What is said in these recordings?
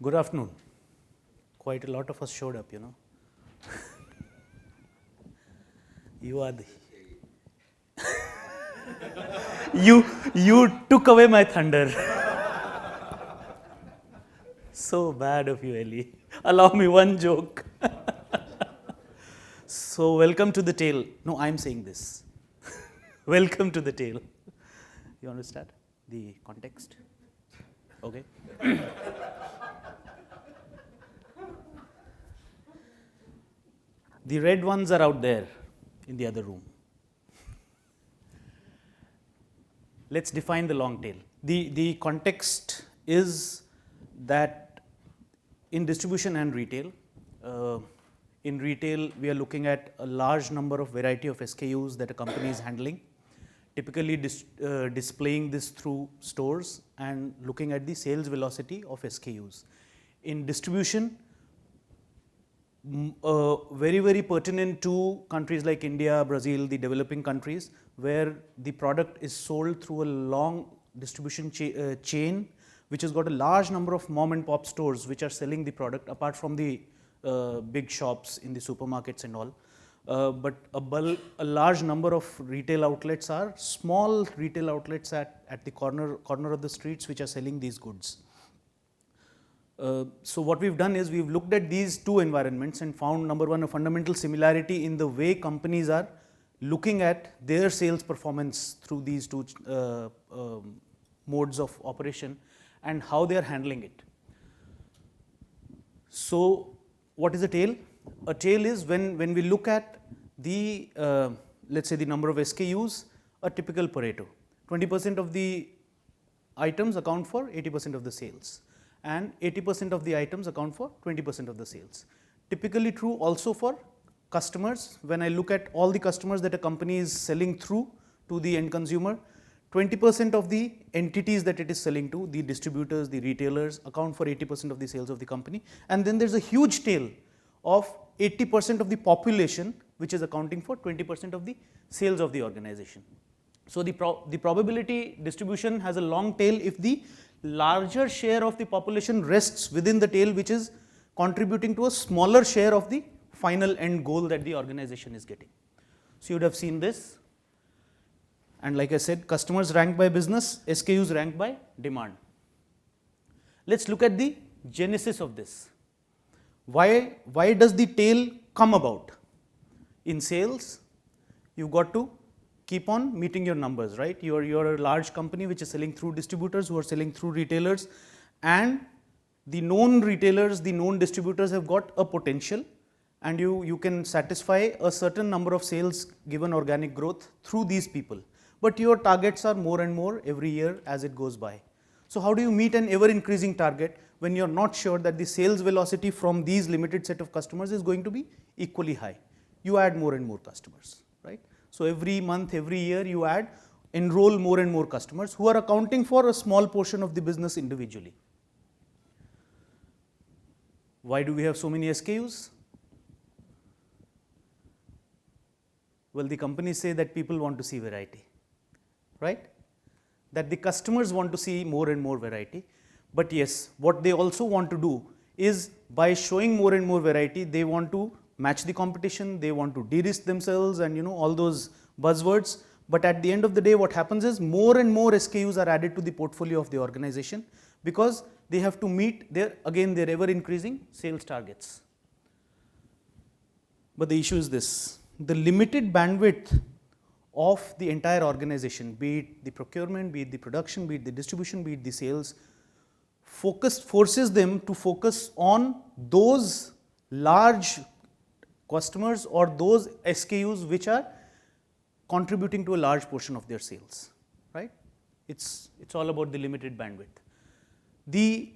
Good afternoon. Quite a lot of us showed up, You are the you took away my thunder. So bad of you, Ellie. Allow me one joke. So welcome to the tale. No, I'm saying this. Welcome to the tale. You understand the context? Okay. The red ones are out there in the other room. Let's define the long tail. The context is that in distribution and retail, in retail we are looking at a large number of variety of SKUs that a company is handling, typically displaying this through stores and looking at the sales velocity of SKUs. In distribution, very, very pertinent to countries like India, Brazil, the developing countries, where the product is sold through a long distribution chain, which has got a large number of mom and pop stores which are selling the product apart from the big shops in the supermarkets and all. But a large number of retail outlets are small retail outlets at the corner of the streets which are selling these goods. So what we've done is we've looked at these two environments and found, number one, a fundamental similarity in the way companies are looking at their sales performance through these two modes of operation and how they are handling it. So what is a tail? A tail is when we look at the, let's say, the number of SKUs, a typical Pareto. 20% of the items account for 80% of the sales, and 80% of the items account for 20% of the sales. Typically true also for customers. When I look at all the customers that a company is selling through to the end consumer, 20% of the entities that it is selling to, the distributors, the retailers, account for 80% of the sales of the company. And then there's a huge tail of 80% of the population which is accounting for 20% of the sales of the organization. So the probability distribution has a long tail if the larger share of the population rests within the tail, which is contributing to a smaller share of the final end goal that the organization is getting. So you would have seen this. And like I said, customers rank by business, SKUs rank by demand. Let's look at the genesis of this. Why does the tail come about? In sales, you've got to keep on meeting your numbers, right? You're a large company which is selling through distributors who are selling through retailers, and the known retailers, the known distributors have got a potential, and you can satisfy a certain number of sales given organic growth through these people. But your targets are more and more every year as it goes by. So how do you meet an ever increasing target when you're not sure that the sales velocity from these limited set of customers is going to be equally high? You add more and more customers, right? So every month, every year you enroll more and more customers who are accounting for a small portion of the business individually. Why do we have so many SKUs? Well, the companies say that people want to see variety, right? That the customers want to see more and more variety. But yes, what they also want to do is, by showing more and more variety, they want to match the competition, they want to de-risk themselves, and all those buzzwords. But at the end of the day, what happens is more and more SKUs are added to the portfolio of the organization because they have to meet their ever increasing sales targets. But the issue is this: the limited bandwidth of the entire organization, be it the procurement, be it the production, be it the distribution, be it the sales, forces them to focus on those large customers or those SKUs which are contributing to a large portion of their sales, right? It's all about the limited bandwidth. The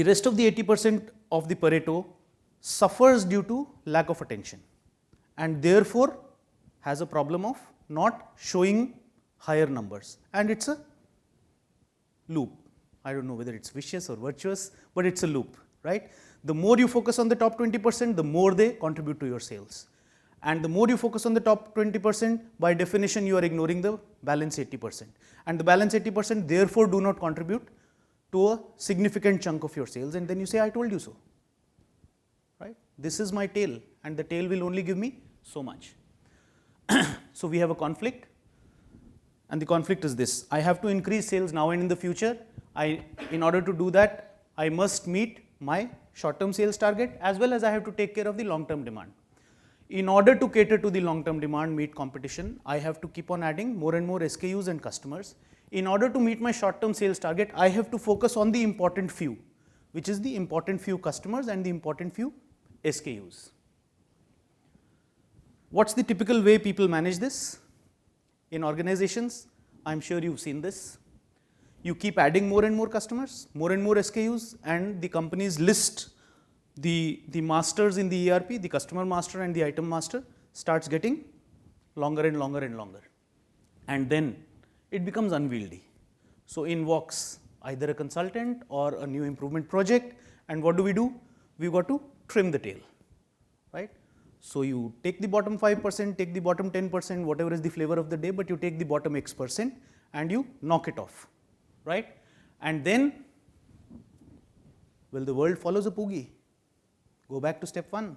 rest of the 80% of the Pareto suffers due to lack of attention, and therefore has a problem of not showing higher numbers, and it's a loop. I don't know whether it's vicious or virtuous, but it's a loop, right? The more you focus on the top 20%, the more they contribute to your sales. And the more you focus on the top 20%, by definition you are ignoring the balance 80%. And the balance 80% therefore do not contribute to a significant chunk of your sales, and then you say, I told you so. Right? This is my tail, and the tail will only give me so much. So we have a conflict, and the conflict is this: I have to increase sales now and in the future. In order to do that, I must meet my short-term sales target, as well as I have to take care of the long-term demand. In order to cater to the long-term demand, meet competition, I have to keep on adding more and more SKUs and customers. In order to meet my short-term sales target, I have to focus on the important few, which is the important few customers and the important few SKUs. What's the typical way people manage this? In organizations, I'm sure you've seen this. You keep adding more and more customers, more and more SKUs, and the companies list the masters in the ERP, the customer master and the item master starts getting longer and longer and longer. And then it becomes unwieldy. So in walks either a consultant or a new improvement project, and what do? We've got to trim the tail, right? So you take the bottom 5%, take the bottom 10%, whatever is the flavor of the day, but you take the bottom X% and you knock it off, right? And then, well, the world follows a Poogie. Go back to step 1,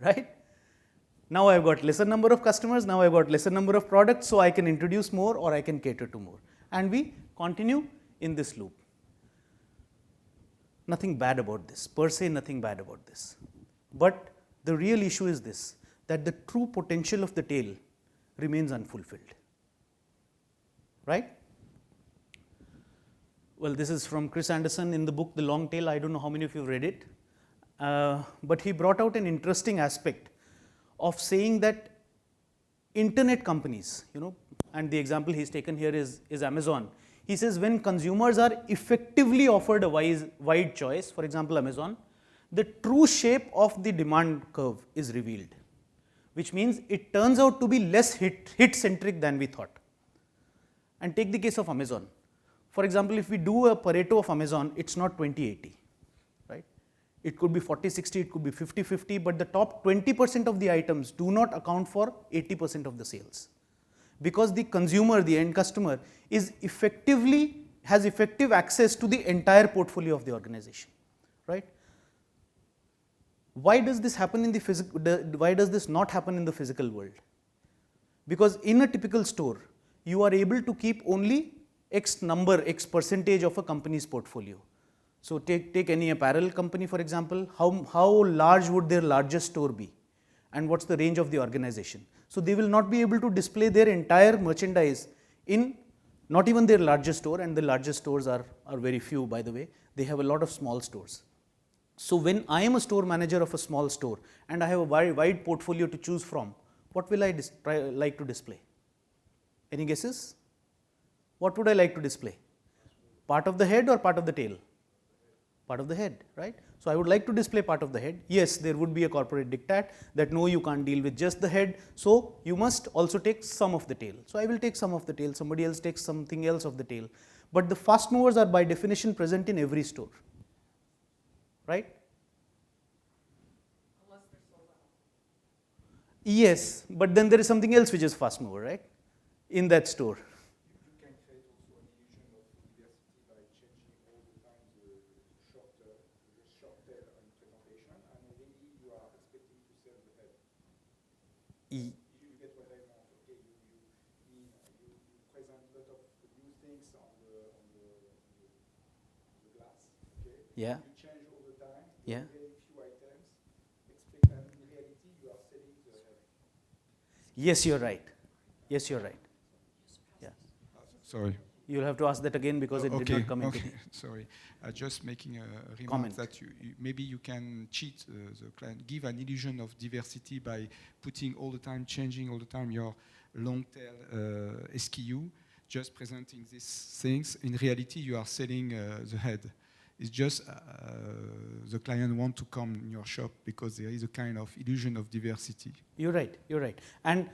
right? Now I've got lesser number of customers, now I've got lesser number of products, so I can introduce more or I can cater to more. And we continue in this loop. Nothing bad about this, per se nothing bad about this. But the real issue is this, that the true potential of the tail remains unfulfilled, right? Well, this is from Chris Anderson in the book, The Long Tail. I don't know how many of you have read it. But he brought out an interesting aspect of saying that internet companies, and the example he's taken here is Amazon. He says when consumers are effectively offered a wide choice, for example, Amazon, the true shape of the demand curve is revealed, which means it turns out to be less hit-centric than we thought. And take the case of Amazon. For example, if we do a Pareto of Amazon, it's not 20-80. It could be 40-60, it could be 50-50, but the top 20% of the items do not account for 80% of the sales. Because the consumer, the end customer, has effective access to the entire portfolio of the organization, right? Why does this happen in the why does this not happen in the physical world? Because in a typical store, you are able to keep only X percentage of a company's portfolio. So take any apparel company, for example, how large would their largest store be? And what's the range of the organization? So they will not be able to display their entire merchandise in not even their largest store, and the largest stores are very few, by the way. They have a lot of small stores. So when I am a store manager of a small store and I have a wide portfolio to choose from, what will I like to display? Any guesses? What would I like to display? Part of the head or part of the tail? Part of the head, right? So I would like to display part of the head. Yes, there would be a corporate diktat that no, you can't deal with just the head, so you must also take some of the tail. So I will take some of the tail, somebody else takes something else of the tail. But the fast movers are by definition present in every store, right? Unless they're sold out. Yes, but then there is something else which is fast mover, right? In that store. You get what I want. Okay, you present a lot of new things on the glass. Okay. Yeah. You change all the time. Yeah. Very few items. And in reality, you are selling the head. Yes, you're right. Yes, you're right. Yeah. Sorry. You'll have to ask that again because it did not come into the... Sorry. Just making a remark Comment. that maybe you can cheat the client, give an illusion of diversity by putting all the time, changing all the time your long tail SKU, just presenting these things. In reality, you are selling the head. It's just the client want to come in your shop because there is a kind of illusion of diversity. You're right, you're right. And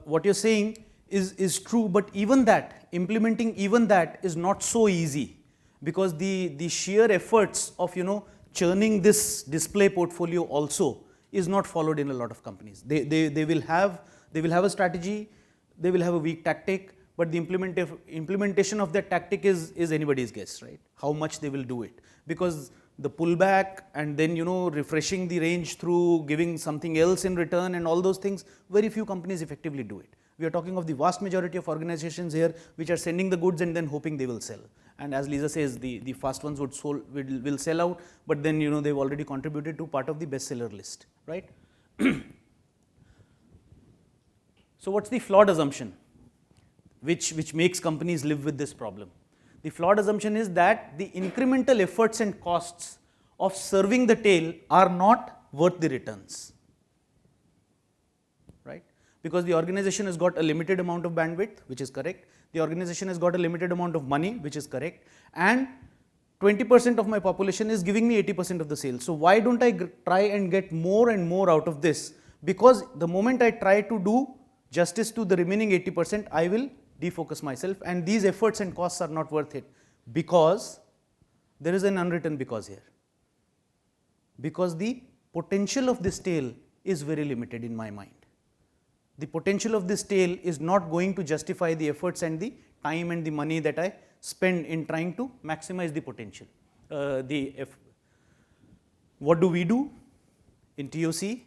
what you're saying is true, but even that, implementing even that is not so easy, because the sheer efforts of churning this display portfolio also is not followed in a lot of companies. They will have a strategy, they will have a weak tactic, but the implementation of that tactic is anybody's guess, right? How much they will do it, because the pullback and then refreshing the range through giving something else in return and all those things, very few companies effectively do it. We are talking of the vast majority of organizations here which are sending the goods and then hoping they will sell. And as Lisa says, the fast ones will sell out, but then they've already contributed to part of the bestseller list, right? So what's the flawed assumption which makes companies live with this problem? The flawed assumption is that the incremental efforts and costs of serving the tail are not worth the returns, right? Because the organization has got a limited amount of bandwidth, which is correct. The organization has got a limited amount of money, which is correct. And 20% of my population is giving me 80% of the sales. So why don't I try and get more and more out of this? Because the moment I try to do justice to the remaining 80%, I will defocus myself, and these efforts and costs are not worth it, because there is an unwritten because here. Because the potential of this tail is very limited in my mind. The potential of this tail is not going to justify the efforts and the time and the money that I spend in trying to maximize the potential. What do we do in TOC?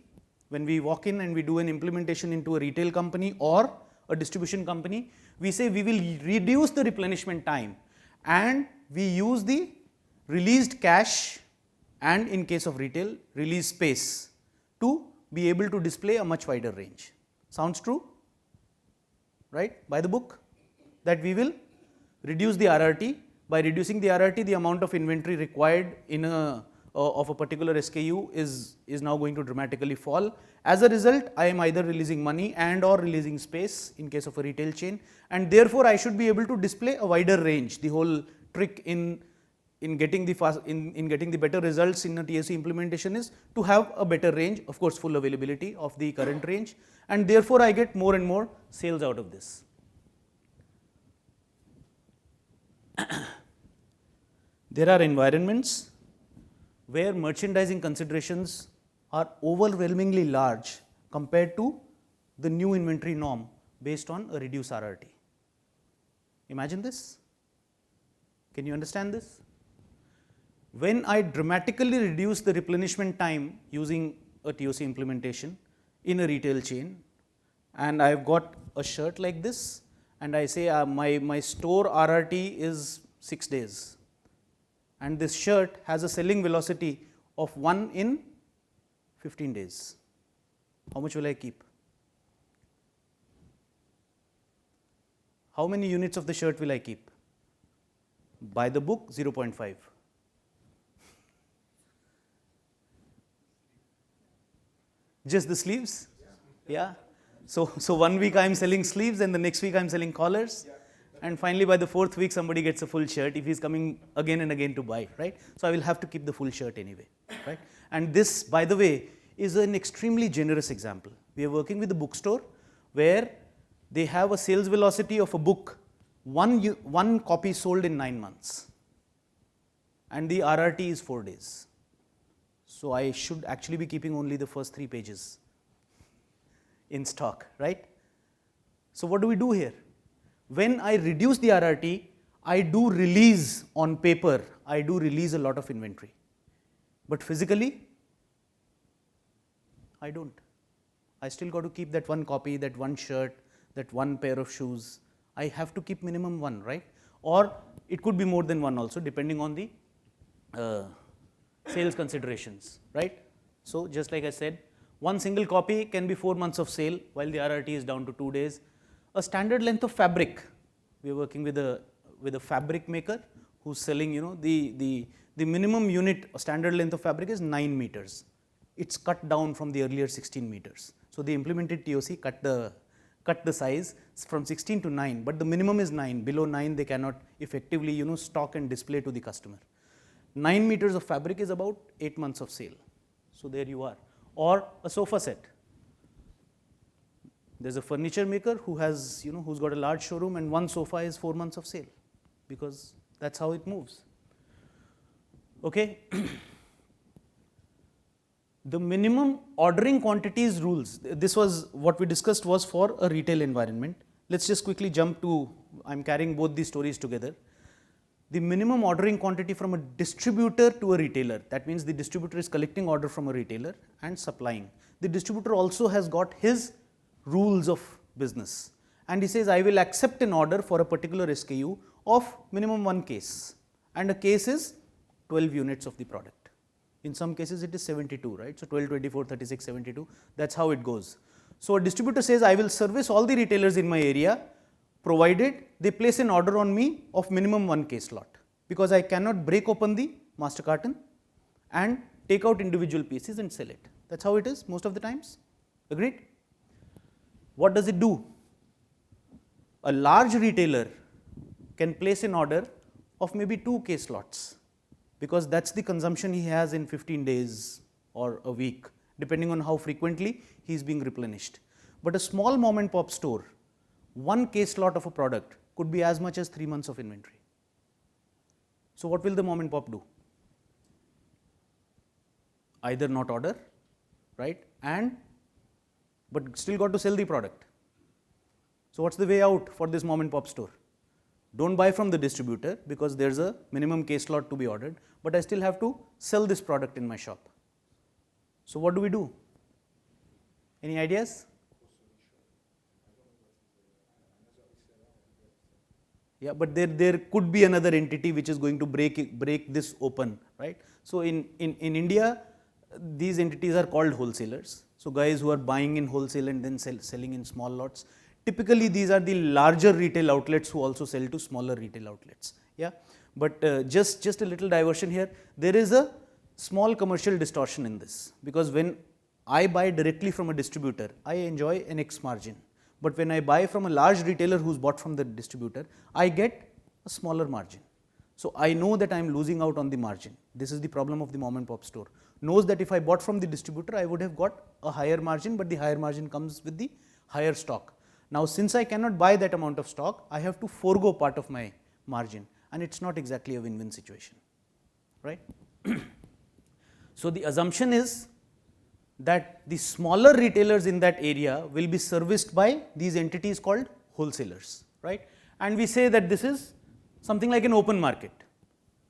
When we walk in and we do an implementation into a retail company or a distribution company, we say we will reduce the replenishment time, and we use the released cash and, in case of retail, released space to be able to display a much wider range. Sounds true? Right? By the book? That we will reduce the RRT. By reducing the RRT, the amount of inventory required in of a particular SKU is now going to dramatically fall. As a result, I am either releasing money and or releasing space in case of a retail chain, and therefore I should be able to display a wider range. The whole trick in getting the better results in a TSC implementation is to have a better range, of course full availability of the current range, and therefore I get more and more sales out of this. There are environments where merchandising considerations are overwhelmingly large compared to the new inventory norm based on a reduced RRT. Imagine this. Can you understand this? When I dramatically reduce the replenishment time using a TOC implementation in a retail chain, and I've got a shirt like this, and I say my store RRT is 6 days, and this shirt has a selling velocity of 1 in 15 days. How much will I keep? How many units of the shirt will I keep? By the book, 0.5. Just the sleeves? Yeah. So 1 week I am selling sleeves, and the next week I am selling collars, and finally by the 4th week somebody gets a full shirt if he is coming again and again to buy, right? So I will have to keep the full shirt anyway, right? And this, by the way, is an extremely generous example. We are working with a bookstore where they have a sales velocity of a book, one copy sold in 9 months, and the RRT is 4 days. So I should actually be keeping only the first 3 pages in stock, right? So what do we do here? When I reduce the RRT, I do release on paper, I do release a lot of inventory. But physically, I don't. I still got to keep that one copy, that one shirt, that one pair of shoes. I have to keep minimum one, right? Or it could be more than one also, depending on the sales considerations, right? So just like I said, one single copy can be 4 months of sale, while the RRT is down to 2 days. A standard length of fabric, we are working with a fabric maker who's selling, the minimum unit standard length of fabric is 9 meters. It's cut down from the earlier 16 meters. So they implemented TOC, cut the size from 16 to 9, but the minimum is 9. Below 9 they cannot effectively stock and display to the customer. 9 meters of fabric is about 8 months of sale. So there you are. Or a sofa set. There's a furniture maker who has, who's got a large showroom, and one sofa is 4 months of sale, because that's how it moves. Okay. The minimum ordering quantities rules, this was what we discussed, was for a retail environment. let's just quickly jump to, I'm carrying both these stories together. The minimum ordering quantity from a distributor to a retailer, that means the distributor is collecting order from a retailer and supplying. The distributor also has got his rules of business, and he says I will accept an order for a particular SKU of minimum 1 case, and a case is 12 units of the product. In some cases it is 72, right? So 12, 24, 36, 72, that's how it goes. So a distributor says I will service all the retailers in my area provided they place an order on me of minimum 1 case lot, because I cannot break open the master carton and take out individual pieces and sell it. That's how it is most of the times. Agreed? What does it do? A large retailer can place an order of maybe 2 case lots, because that's the consumption he has in 15 days or a week, depending on how frequently he is being replenished. But a small mom and pop store, 1 case lot of a product could be as much as 3 months of inventory. So what will the mom and pop do? Either not order, right, but still got to sell the product. So what's the way out for this mom and pop store? Don't buy from the distributor, because there's a minimum case lot to be ordered, but I still have to sell this product in my shop. So what do we do? Any ideas? Yeah, but there could be another entity which is going to break this open, right? So in India, these entities are called wholesalers. So guys who are buying in wholesale and then selling in small lots. Typically these are the larger retail outlets who also sell to smaller retail outlets. Yeah, but just a little diversion here. There is a small commercial distortion in this, because when I buy directly from a distributor, I enjoy an X margin. But when I buy from a large retailer who's bought from the distributor, I get a smaller margin. So I know that I'm losing out on the margin. This is the problem of the mom and pop store. Knows that if I bought from the distributor, I would have got a higher margin, but the higher margin comes with the higher stock. Now since I cannot buy that amount of stock, I have to forego part of my margin, and it's not exactly a win-win situation, right? So the assumption is that the smaller retailers in that area will be serviced by these entities called wholesalers, right? And we say that this is something like an open market.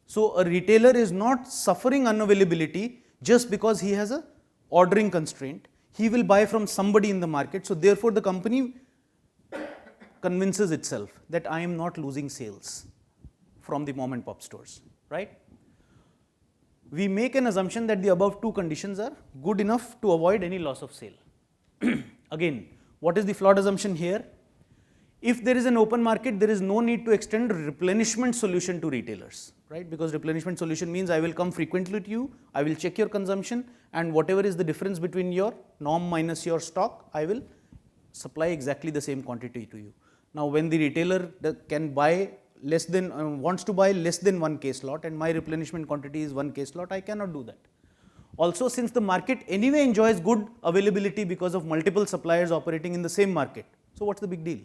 So a retailer is not suffering unavailability just because he has a ordering constraint. He will buy from somebody in the market. So therefore the company convinces itself that I am not losing sales from the mom and pop stores, right? We make an assumption that the above 2 conditions are good enough to avoid any loss of sale. Again, what is the flawed assumption here? If there is an open market, there is no need to extend replenishment solution to retailers, right? Because replenishment solution means I will come frequently to you, I will check your consumption, and whatever is the difference between your norm minus your stock, I will supply exactly the same quantity to you. Now when the retailer can buy less than, wants to buy less than 1 case lot, and my replenishment quantity is 1 case lot, I cannot do that. Also, since the market anyway enjoys good availability because of multiple suppliers operating in the same market, so what's the big deal?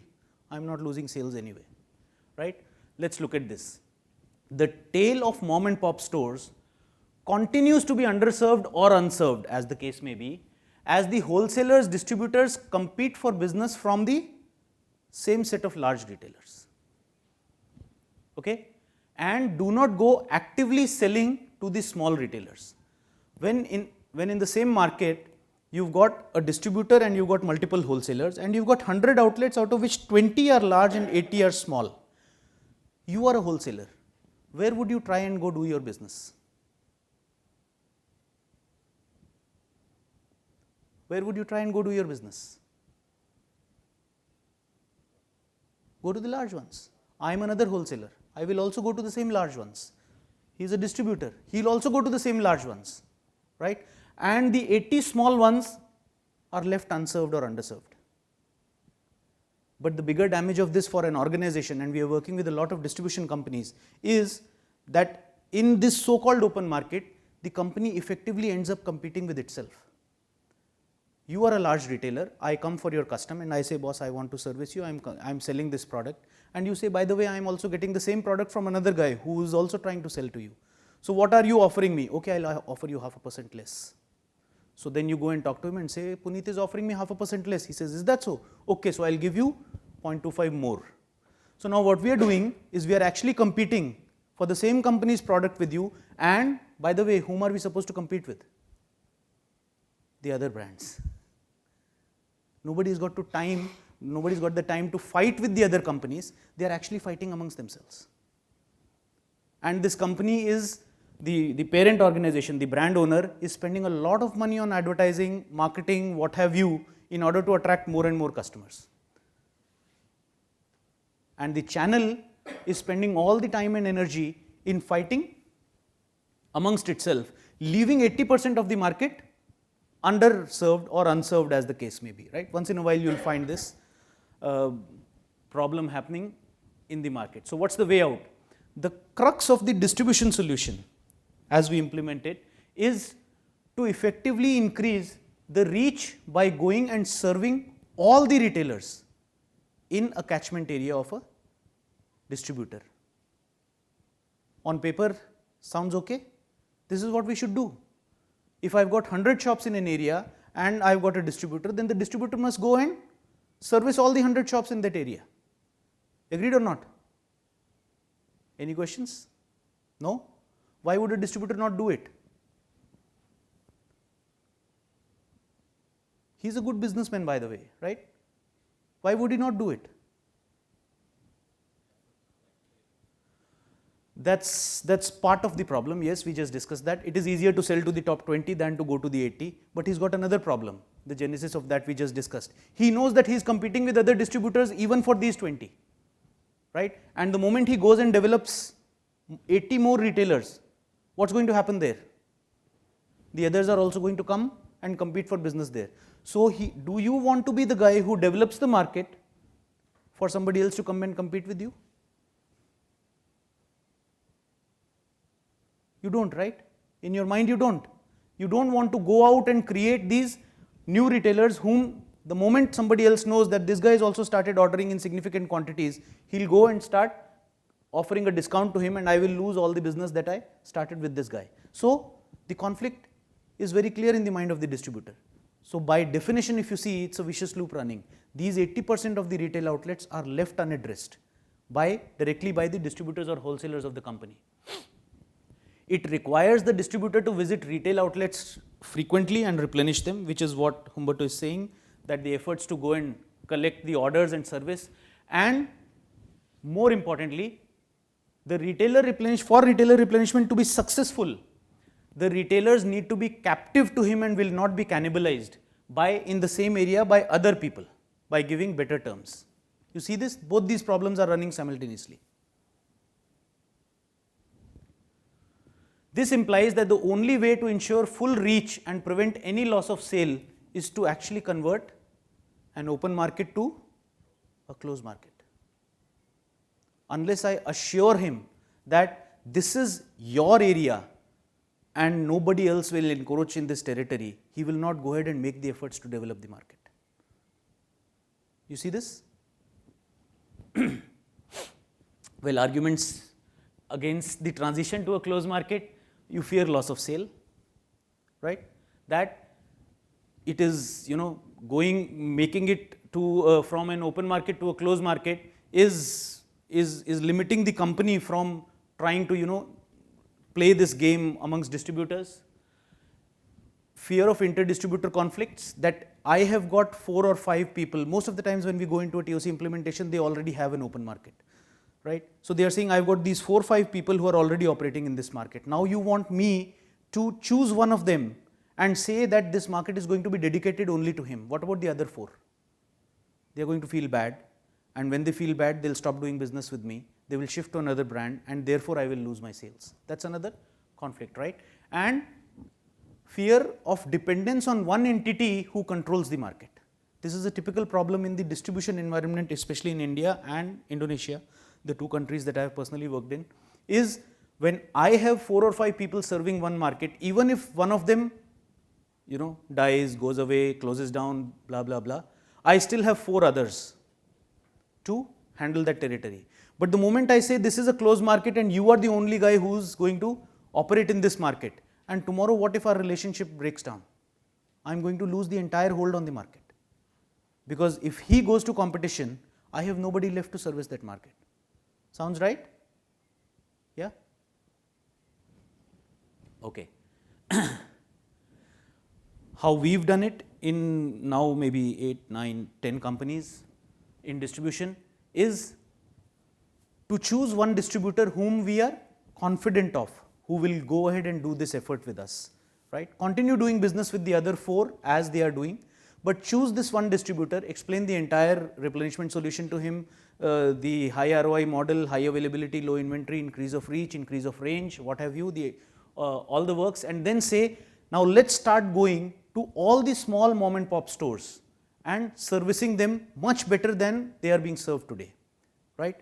I am not losing sales anyway, right? Let's look at this. The tail of mom and pop stores continues to be underserved or unserved, as the case may be, as the wholesalers, distributors compete for business from the same set of large retailers, okay, and do not go actively selling to the small retailers. When in the same market, you've got a distributor and you've got multiple wholesalers, and you've got 100 outlets, out of which 20 are large and 80 are small. You are a wholesaler. Where would you try and go do your business? Where would you try and go do your business? Go to the large ones. I am another wholesaler. I will also go to the same large ones. He is a distributor. He will also go to the same large ones, right? And the 80 small ones are left unserved or underserved. But the bigger damage of this for an organization, and we are working with a lot of distribution companies, is that in this so-called open market, the company effectively ends up competing with itself. You are a large retailer, I come for your custom and I say, boss, I want to service you, I'm selling this product, and you say, by the way, I am also getting the same product from another guy who is also trying to sell to you. So what are you offering me? Okay, I'll offer you 0.5% less. So then you go and talk to him and say, Puneet is offering me 0.5% less. He says, is that so? Okay, so I'll give you 0.25 more. So now what we are doing is we are actually competing for the same company's product with you, and by the way, whom are we supposed to compete with? The other brands. Nobody's got the time to fight with the other companies. They are actually fighting amongst themselves. And this company is the parent organization, the brand owner is spending a lot of money on advertising, marketing, what have you, in order to attract more and more customers. And the channel is spending all the time and energy in fighting amongst itself, leaving 80% of the market underserved or unserved, as the case may be, right? Once in a while you will find this problem happening in the market. So what's the way out? The crux of the distribution solution, as we implement it, is to effectively increase the reach by going and serving all the retailers in a catchment area of a distributor. On paper, sounds okay? This is what we should do. If I've got 100 shops in an area and I've got a distributor, then the distributor must go and service all the 100 shops in that area. Agreed or not? Any questions? No? Why would a distributor not do it? He's a good businessman, by the way, right? Why would he not do it? That's part of the problem. Yes, we just discussed that. It is easier to sell to the top 20 than to go to the 80, but he's got another problem. The genesis of that we just discussed. He knows that he's competing with other distributors even for these 20, right? And the moment he goes and develops 80 more retailers, what's going to happen there? The others are also going to come and compete for business there. So do you want to be the guy who develops the market for somebody else to come and compete with you? You don't, right? In your mind you don't. You don't want to go out and create these new retailers whom the moment somebody else knows that this guy has also started ordering in significant quantities, he'll go and start offering a discount to him and I will lose all the business that I started with this guy. So the conflict is very clear in the mind of the distributor. So by definition, if you see, it's a vicious loop running. These 80% of the retail outlets are left unaddressed directly by the distributors or wholesalers of the company. It requires the distributor to visit retail outlets frequently and replenish them, which is what Humberto is saying, that the efforts to go and collect the orders and service, and more importantly, for retailer replenishment to be successful, the retailers need to be captive to him and will not be cannibalized in the same area by other people by giving better terms. You see this? Both these problems are running simultaneously. This implies that the only way to ensure full reach and prevent any loss of sale is to actually convert an open market to a closed market. Unless I assure him that this is your area and nobody else will encroach in this territory, he will not go ahead and make the efforts to develop the market. You see this? Well, arguments against the transition to a closed market, you fear loss of sale, right? That it is, making it to from an open market to a closed market is limiting the company from trying to, play this game amongst distributors. Fear of inter-distributor conflicts, that I have got 4 or 5 people. Most of the times when we go into a TOC implementation, they already have an open market, right? So they are saying, I've got these 4 or 5 people who are already operating in this market. Now you want me to choose one of them and say that this market is going to be dedicated only to him. What about the other 4? They are going to feel bad, and when they feel bad, they'll stop doing business with me. They will shift to another brand, and therefore I will lose my sales. That's another conflict, right? And fear of dependence on one entity who controls the market. This is a typical problem in the distribution environment, especially in India and Indonesia, the 2 countries that I have personally worked in, is when I have 4 or 5 people serving one market, even if one of them, dies, goes away, closes down, blah, blah, blah, I still have 4 others to handle that territory. But the moment I say this is a closed market and you are the only guy who's going to operate in this market, and tomorrow what if our relationship breaks down? I'm going to lose the entire hold on the market. Because if he goes to competition, I have nobody left to service that market. Sounds right? Yeah? Okay. How we've done it in now maybe 8, 9, 10 companies in distribution is to choose one distributor whom we are confident of, who will go ahead and do this effort with us, right? Continue doing business with the other 4 as they are doing, but choose this one distributor, explain the entire replenishment solution to him, the high ROI model, high availability, low inventory, increase of reach, increase of range, what have you, all the works, and then say, now let's start going to all the small mom and pop stores and servicing them much better than they are being served today, right?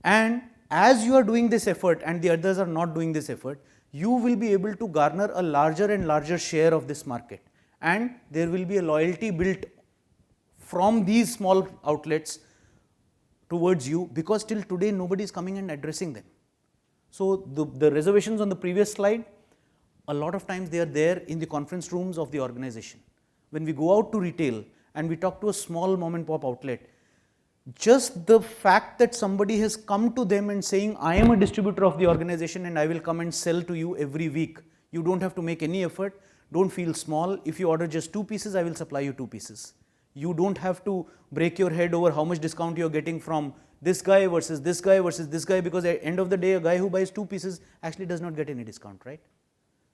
And as you are doing this effort and the others are not doing this effort, you will be able to garner a larger and larger share of this market, and there will be a loyalty built from these small outlets towards you, because till today nobody is coming and addressing them. So the reservations on the previous slide, a lot of times they are there in the conference rooms of the organization. When we go out to retail and we talk to a small mom and pop outlet, just the fact that somebody has come to them and saying, I am a distributor of the organization and I will come and sell to you every week. You don't have to make any effort. Don't feel small. If you order just 2 pieces, I will supply you 2 pieces. You don't have to break your head over how much discount you are getting from this guy versus this guy versus this guy, because at the end of the day, a guy who buys 2 pieces actually does not get any discount, right?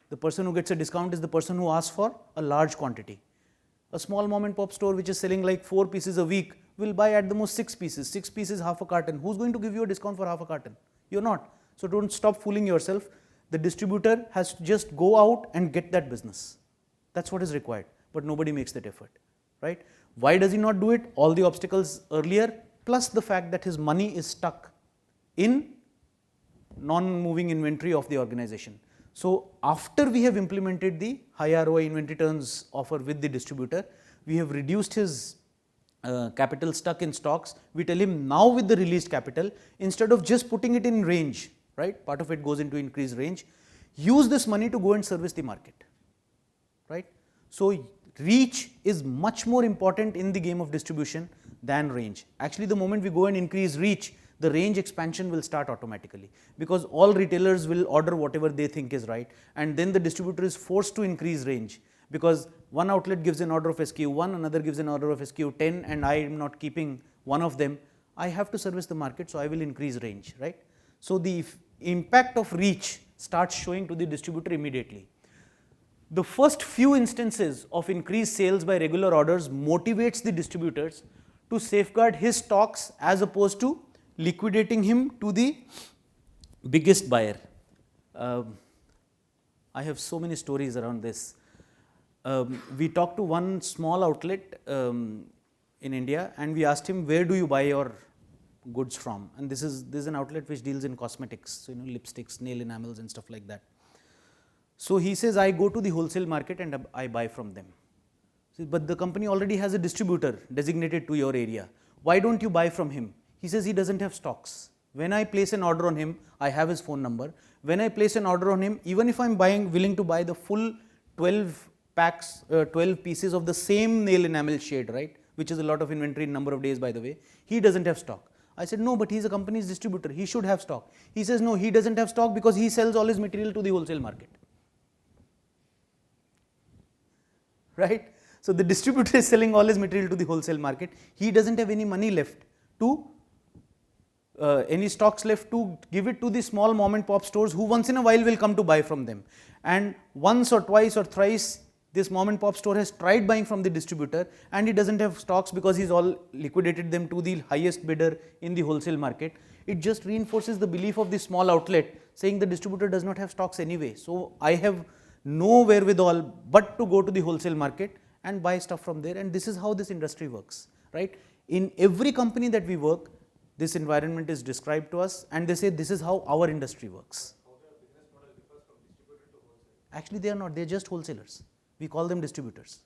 The person who gets a discount is the person who asks for a large quantity. A small mom and pop store which is selling like 4 pieces a week will buy at the most 6 pieces. 6 pieces, half a carton. Who's going to give you a discount for half a carton? You're not. So don't stop fooling yourself. The distributor has to just go out and get that business. That's what is required. But nobody makes that effort, right? Why does he not do it? All the obstacles earlier, plus the fact that his money is stuck in non-moving inventory of the organization. So after we have implemented the high ROI inventory turns offer with the distributor, we have reduced his capital stuck in stocks. We tell him now with the released capital, instead of just putting it in range, right? Part of it goes into increased range. Use this money to go and service the market, right? So reach is much more important in the game of distribution than range. Actually, the moment we go and increase reach, the range expansion will start automatically, because all retailers will order whatever they think is right, and then the distributor is forced to increase range, because one outlet gives an order of SKU 1, another gives an order of SKU 10, and I am not keeping one of them. I have to service the market, so I will increase range, right? So the impact of reach starts showing to the distributor immediately. The first few instances of increased sales by regular orders motivates the distributors to safeguard his stocks as opposed to liquidating him to the biggest buyer. I have so many stories around this. We talked to one small outlet in India, and we asked him, where do you buy your goods from? And this is an outlet which deals in cosmetics, so lipsticks, nail enamels and stuff like that. So he says, I go to the wholesale market and I buy from them. But the company already has a distributor designated to your area. Why don't you buy from him? He says he doesn't have stocks. When I place an order on him, I have his phone number. When I place an order on him, even if I'm willing to buy the full 12 packs, 12 pieces of the same nail enamel shade, right, which is a lot of inventory in number of days, by the way, he doesn't have stock. I said, no, but he's a company's distributor. He should have stock. He says, no, he doesn't have stock because he sells all his material to the wholesale market. Right? So the distributor is selling all his material to the wholesale market. He doesn't have any money left to any stocks left to give it to the small mom and pop stores who once in a while will come to buy from them. And once or twice or thrice this mom and pop store has tried buying from the distributor and he doesn't have stocks because he's all liquidated them to the highest bidder in the wholesale market. It just reinforces the belief of the small outlet saying the distributor does not have stocks anyway. So I have no wherewithal but to go to the wholesale market and buy stuff from there, and this is how this industry works, right? In every company that we work, this environment is described to us and they say this is how our industry works. How their business model differs from distributor to wholesale? Actually, they are not, they are just wholesalers. We call them distributors,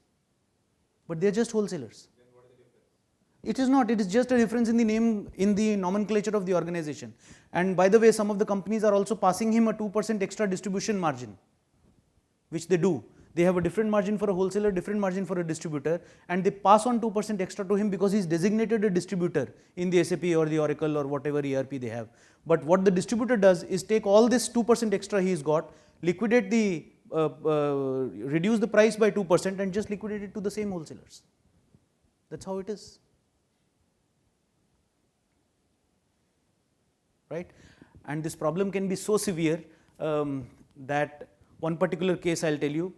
but they are just wholesalers. Then what is the difference? It is not, it is just a difference in the name, in the nomenclature of the organization. And by the way, some of the companies are also passing him a 2% extra distribution margin, which they do. They have a different margin for a wholesaler, different margin for a distributor, and they pass on 2% extra to him because he's designated a distributor in the SAP or the Oracle or whatever ERP they have. But what the distributor does is take all this 2% extra he's got, liquidate the, reduce the price by 2% and just liquidate it to the same wholesalers. That's how it is. Right? And this problem can be so severe that one particular case I'll tell you,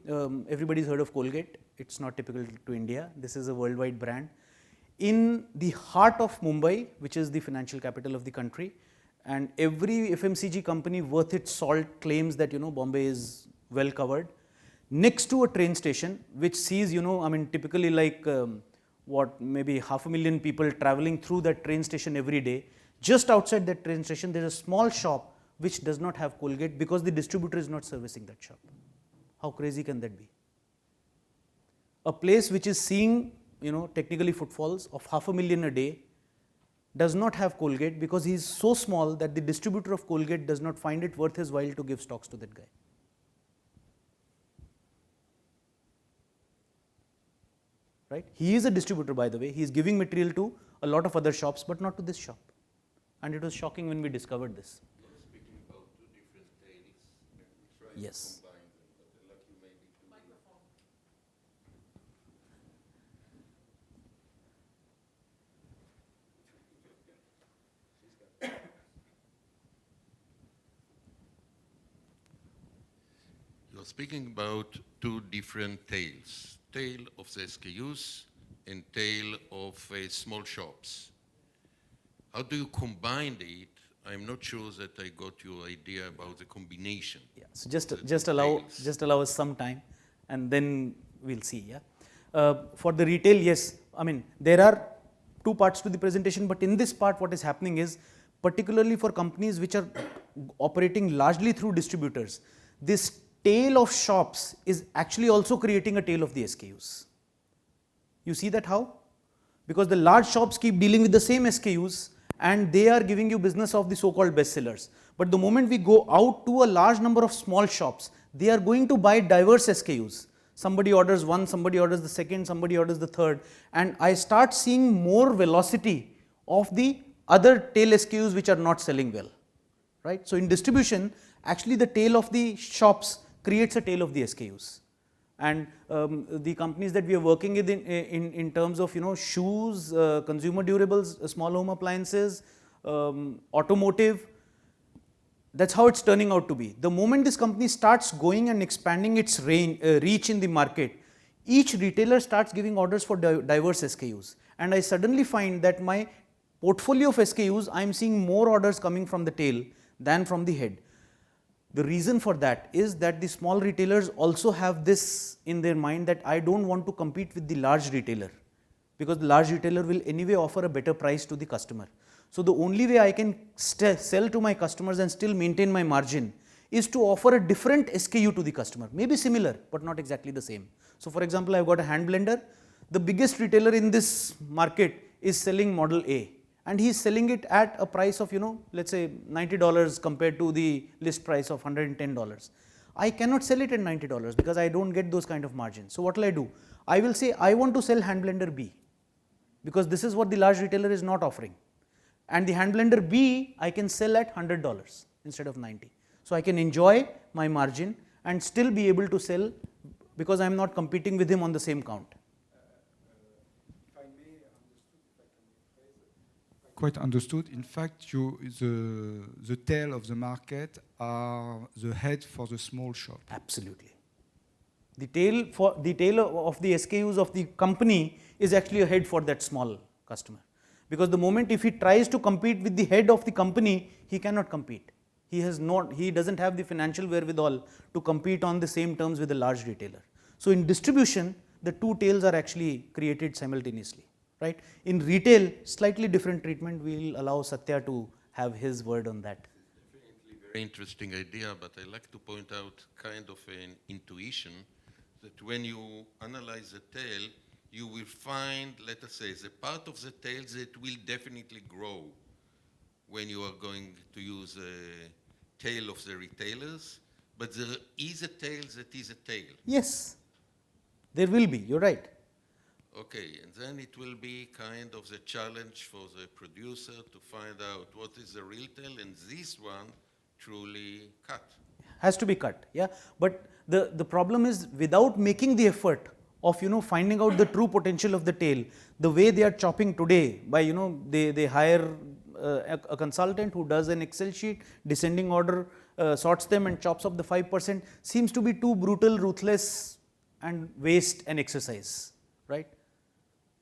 everybody's heard of Colgate. It's not typical to India. This is a worldwide brand. In the heart of Mumbai, which is the financial capital of the country, and every FMCG company worth its salt claims that, Bombay is well covered. Next to a train station, which sees, typically like maybe 500,000 people traveling through that train station every day. Just outside that train station, there is a small shop which does not have Colgate because the distributor is not servicing that shop. How crazy can that be? A place which is seeing, technically footfalls of 500,000 a day does not have Colgate because he is so small that the distributor of Colgate does not find it worth his while to give stocks to that guy. Right? He is a distributor, by the way. He is giving material to a lot of other shops, but not to this shop. And it was shocking when we discovered this. You're speaking about two different tales. Try Yes. to combine them, but like you maybe to microphone. You're speaking about two different tales. Tale of the SKUs and tale of small shops. How do you combine it? I'm not sure that I got your idea about the combination. Yeah. So just allow us some time, and then we'll see. Yeah. For the retail, yes. There are two parts to the presentation, but in this part, what is happening is, particularly for companies which are operating largely through distributors, this tail of shops is actually also creating a tail of the SKUs. You see that how? Because the large shops keep dealing with the same SKUs and they are giving you business of the so-called bestsellers. But the moment we go out to a large number of small shops, they are going to buy diverse SKUs. Somebody orders one, somebody orders the second, somebody orders the third, and I start seeing more velocity of the other tail SKUs which are not selling well. Right? So in distribution, actually the tail of the shops creates a tail of the SKUs. And the companies that we are working with in terms of shoes, consumer durables, small home appliances, automotive, that's how it's turning out to be. The moment this company starts going and expanding its reach in the market, each retailer starts giving orders for diverse SKUs. And I suddenly find that my portfolio of SKUs, I'm seeing more orders coming from the tail than from the head. The reason for that is that the small retailers also have this in their mind that I don't want to compete with the large retailer, because the large retailer will anyway offer a better price to the customer. So the only way I can sell to my customers and still maintain my margin is to offer a different SKU to the customer, maybe similar but not exactly the same. So for example, I've got a hand blender. The biggest retailer in this market is selling model A, and he is selling it at a price of, let's say $90 compared to the list price of $110. I cannot sell it at $90 because I don't get those kind of margins. So what will I do? I will say I want to sell hand blender B because this is what the large retailer is not offering. And the hand blender B I can sell at $100 instead of 90. So I can enjoy my margin and still be able to sell because I am not competing with him on the same count. Quite understood. In fact, the tail of the market are the head for the small shop. Absolutely. The tail of the SKUs of the company is actually a head for that small customer. Because the moment if he tries to compete with the head of the company, he cannot compete. He doesn't have the financial wherewithal to compete on the same terms with a large retailer. So in distribution, the two tails are actually created simultaneously. Right? In retail, slightly different treatment. We will allow Satya to have his word on that. Definitely very interesting idea, but I like to point out kind of an intuition that when you analyze the tail, you will find, let us say, the part of the tail that will definitely grow when you are going to use a tail of the retailers, but there is a tail that is a tail. Yes. There will be, you're right. Okay, and then it will be kind of the challenge for the producer to find out what is the real tail and this one truly cut. Has to be cut, yeah. But the problem is, without making the effort of finding out the true potential of the tail, the way they are chopping today by they hire a consultant who does an Excel sheet, descending order, sorts them and chops up the 5%, seems to be too brutal, ruthless and waste an exercise, right?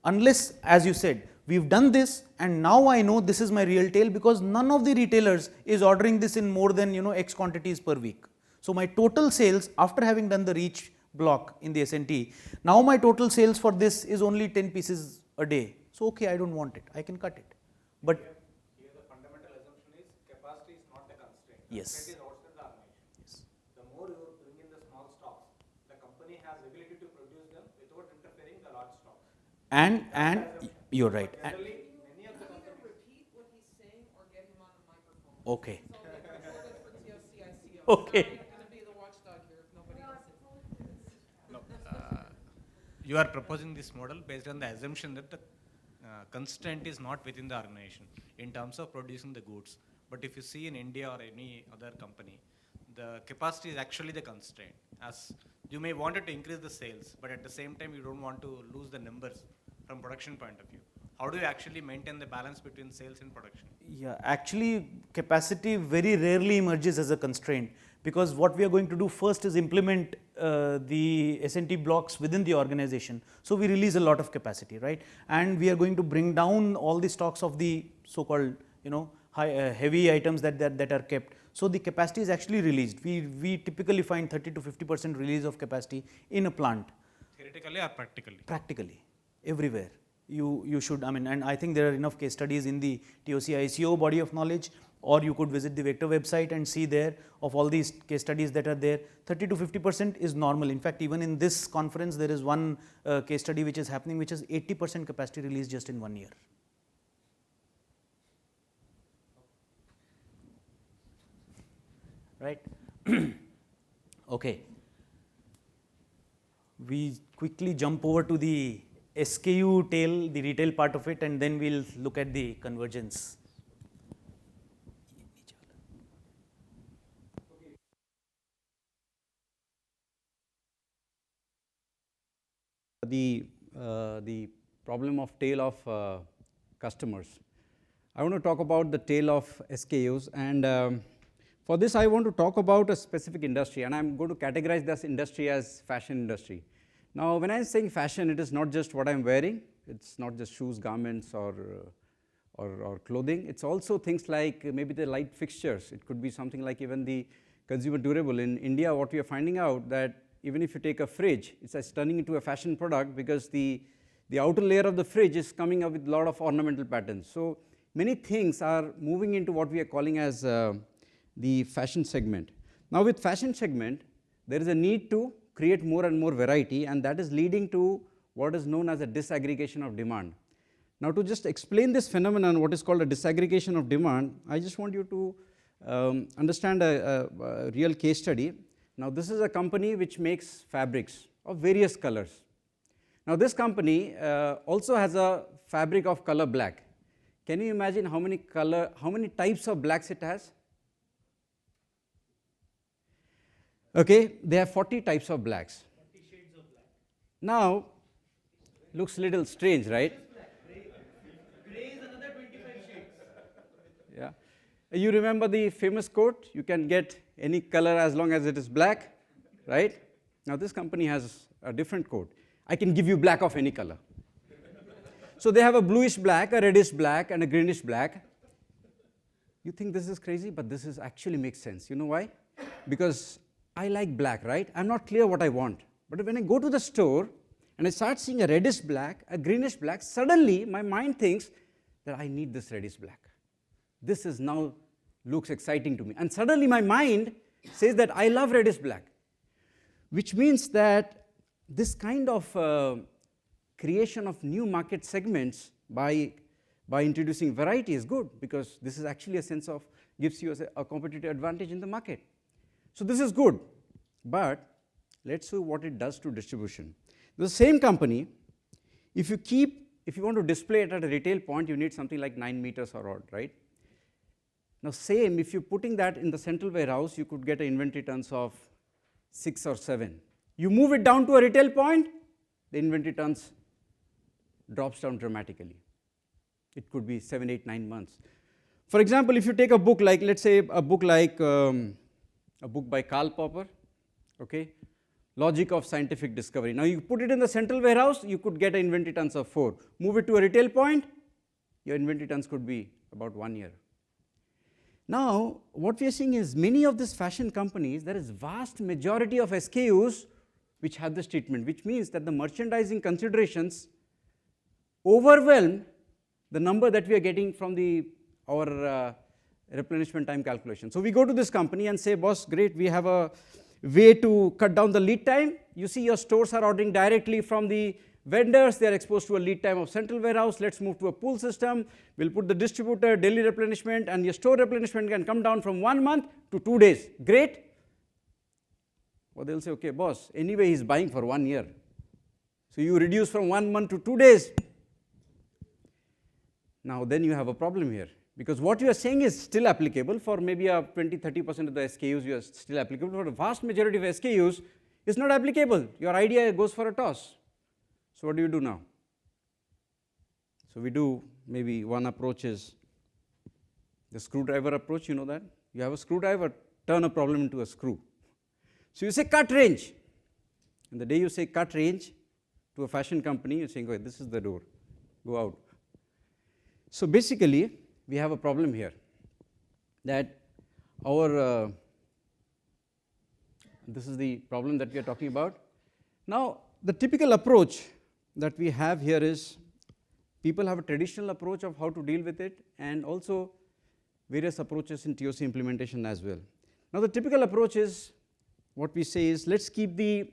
Unless, as you said, we've done this and now I know this is my real tail, because none of the retailers is ordering this in more than X quantities per week. So my total sales after having done the reach block in the SNT, now my total sales for this is only 10 pieces a day. So okay, I don't want it, I can cut it. But Here the fundamental assumption is capacity is not the constraint. Yes. Constraint is outside the organization. Yes. The more you bring in the small stocks, the company has ability to produce them without interfering the large stocks. and you're right. Generally, many of the Either companies. repeat what he's saying or get him on the microphone. Okay. So make it recorded for TOCICO. Okay. I'm going to be the watchdog here if nobody listens. No, you are proposing this model based on the assumption that the constraint is not within the organization in terms of producing the goods. But if you see in India or any other company, the capacity is actually the constraint. As you may want to increase the sales, but at the same time you don't want to lose the numbers from production point of view. How do you actually maintain the balance between sales and production? Yeah, actually capacity very rarely emerges as a constraint, because what we are going to do first is implement the SNT blocks within the organization. So we release a lot of capacity, right? And we are going to bring down all the stocks of the so-called heavy items that are kept. So the capacity is actually released. We typically find 30 to 50% release of capacity in a plant. Theoretically or practically? Practically, everywhere. You should, and I think there are enough case studies in the TOCICO body of knowledge, or you could visit the Vector website and see there of all these case studies that are there. 30 to 50% is normal. In fact, even in this conference, there is one case study which is happening, which is 80% capacity release just in 1 year. Right? Okay. We quickly jump over to the SKU tail, the retail part of it, and then we'll look at the convergence. The problem of tail of customers. I want to talk about the tail of SKUs, and for this I want to talk about a specific industry, and I'm going to categorize this industry as fashion industry. Now when I'm saying fashion, it is not just what I'm wearing, it's not just shoes, garments or clothing, it's also things like maybe the light fixtures, it could be something like even the consumer durable. In India, what we are finding out that even if you take a fridge, it's turning into a fashion product because the outer layer of the fridge is coming up with a lot of ornamental patterns. So many things are moving into what we are calling as the fashion segment. Now with fashion segment, there is a need to create more and more variety, and that is leading to what is known as a disaggregation of demand. Now to just explain this phenomenon, what is called a disaggregation of demand, I just want you to understand a real case study. Now this is a company which makes fabrics of various colors. Now this company also has a fabric of color black. Can you imagine how many types of blacks it has? Okay, they have 40 types of blacks. 40 shades of black. Now, looks a little strange, right? Gray is another 25 shades. Yeah. You remember the famous quote, you can get any color as long as it is black, right? Now this company has a different quote, I can give you black of any color. So they have a bluish black, a reddish black, and a greenish black. You think this is crazy, but this is actually makes sense. You know why? Because I like black, right? I'm not clear what I want. But when I go to the store and I start seeing a reddish black, a greenish black, suddenly my mind thinks that I need this reddish black. This is now looks exciting to me. And suddenly my mind says that I love reddish black, which means that this kind of creation of new market segments by introducing variety is good, because this is actually a sense of, gives you a competitive advantage in the market. So this is good, but let's see what it does to distribution. The same company, if you want to display it at a retail point, you need something like 9 meters or odd, right? Now same, if you're putting that in the central warehouse, you could get an inventory turns of 6 or 7. You move it down to a retail point, the inventory turns drops down dramatically. It could be 7, 8, 9 months. For example, if you take a book like, let's say a book like a book by Karl Popper, okay, Logic of Scientific Discovery. Now you put it in the central warehouse, you could get an inventory turns of 4. Move it to a retail point, your inventory turns could be about 1 year. Now what we are seeing is many of these fashion companies, there is vast majority of SKUs which have this treatment, which means that the merchandising considerations overwhelm the number that we are getting from our replenishment time calculation. So we go to this company and say, boss, great, we have a way to cut down the lead time. You see your stores are ordering directly from the vendors, they are exposed to a lead time of central warehouse, let's move to a pool system, we'll put the distributor, daily replenishment, and your store replenishment can come down from 1 month to 2 days. Great. Well, they'll say, okay, boss, anyway he's buying for 1 year. So you reduce from 1 month to 2 days. Now then you have a problem here, because what you are saying is still applicable for maybe a 20-30% of the SKUs, you are still applicable. For the vast majority of SKUs, it's not applicable. Your idea goes for a toss. So what do you do now? So we do, maybe one approach is the screwdriver approach, you know that? You have a screwdriver, turn a problem into a screw. So you say cut range. And the day you say cut range to a fashion company, you're saying, okay, this is the door, go out. So basically, we have a problem here, that our, this is the problem that we are talking about. Now the typical approach that we have here is, people have a traditional approach of how to deal with it, and also various approaches in TOC implementation as well. Now the typical approach is, what we say is, let's keep the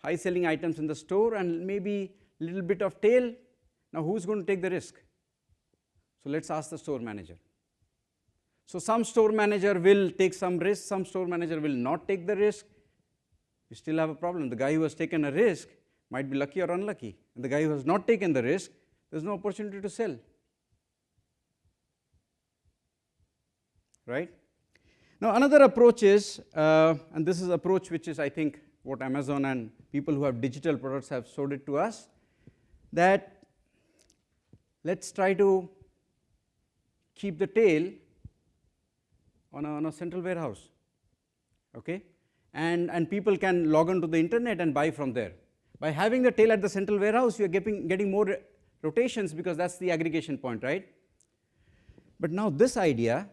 high selling items in the store and maybe little bit of tail. Now who's going to take the risk? So let's ask the store manager. So some store manager will take some risk, some store manager will not take the risk. You still have a problem. The guy who has taken a risk might be lucky or unlucky, and the guy who has not taken the risk, there's no opportunity to sell, right? Now another approach is, and this is approach which is, I think, what Amazon and people who have digital products have showed it to us, that let's try to keep the tail on a central warehouse, okay? And people can log on to the internet and buy from there. By having the tail at the central warehouse, you are getting more rotations, because that's the aggregation point, right? But now this idea,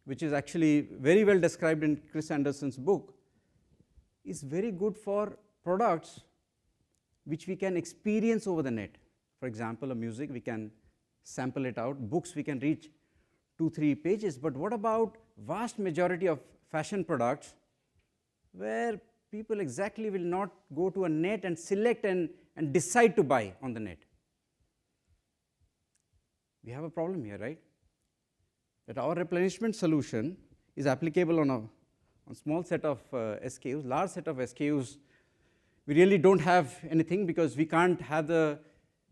which is actually very well described in Chris Anderson's book, is very good for products which we can experience over the net. For example, a music, we can sample it out. Books, we can reach 2-3 pages. But what about vast majority of fashion products where people exactly will not go to a net and select and decide to buy on the net? We have a problem here, right? That our replenishment solution is applicable on a small set of SKUs. Large set of SKUs, we really don't have anything, because we can't have the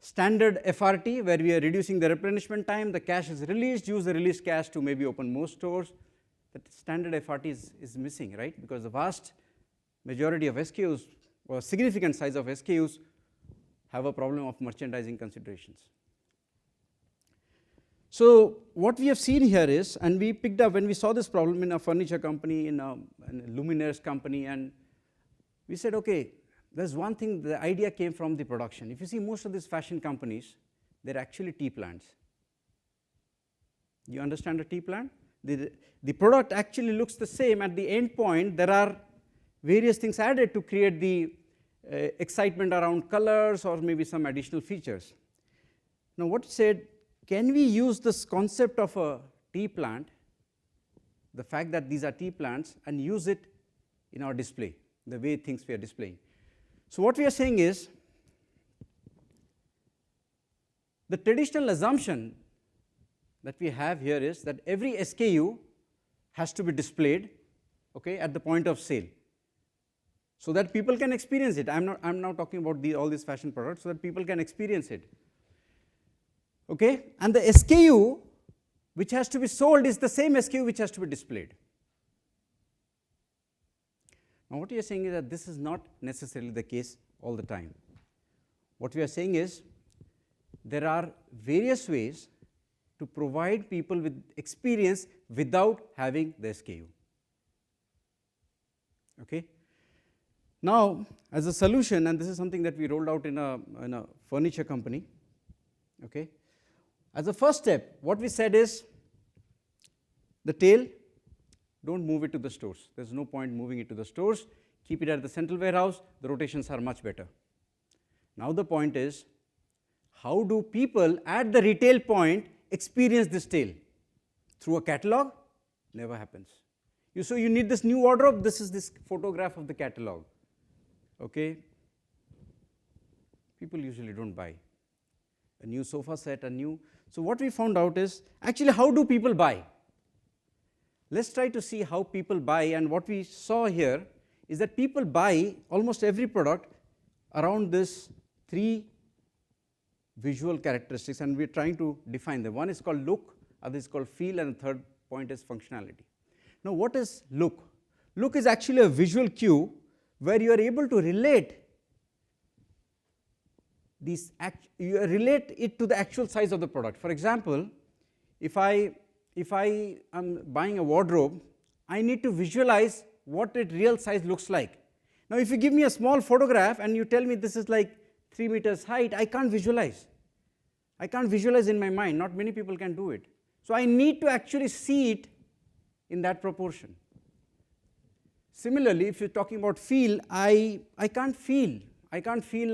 standard FRT where we are reducing the replenishment time, the cash is released, use the released cash to maybe open more stores. That standard FRT is missing, right? Because the vast majority of SKUs, or significant size of SKUs, have a problem of merchandising considerations. So what we have seen here is, and we picked up when we saw this problem in a furniture company, in a luminaires company, and we said, okay, there's one thing, the idea came from the production. If you see most of these fashion companies, they're actually T plants. You understand a T plant? The product actually looks the same. At the end point, there are various things added to create the excitement around colors or maybe some additional features. Now what said, can we use this concept of a T plant, the fact that these are T plants, and use it in our display, the way things we are displaying? So what we are saying is, the traditional assumption that we have here is that every SKU has to be displayed, okay, at the point of sale. so that people can experience it. I'm now talking about all these fashion products so that people can experience it. Okay? And the SKU which has to be sold is the same SKU which has to be displayed. Now what we are saying is that this is not necessarily the case all the time. What we are saying is there are various ways to provide people with experience without having the SKU. Okay? Now as a solution, and this is something that we rolled out in a furniture company, okay? As a first step, what we said is the tail, don't move it to the stores. There's no point moving it to the stores. Keep it at the central warehouse. The rotations are much better. Now the point is, how do people at the retail point experience this tail? Through a catalog? Never happens. So you need this new wardrobe. This is this photograph of the catalog. Okay? People usually don't buy a new sofa set, So what we found out is, actually how do people buy? Let's try to see how people buy, and what we saw here is that people buy almost every product around this 3 visual characteristics, and we're trying to define them. One is called look, other is called feel, and the third point is functionality. Now what is look? Look is actually a visual cue where you are able to relate relate it to the actual size of the product. For example, if I am buying a wardrobe, I need to visualize what its real size looks like. Now if you give me a small photograph and you tell me this is like 3 meters height, I can't visualize. I can't visualize in my mind. Not many people can do it. So I need to actually see it in that proportion. Similarly, if you're talking about feel, I can't feel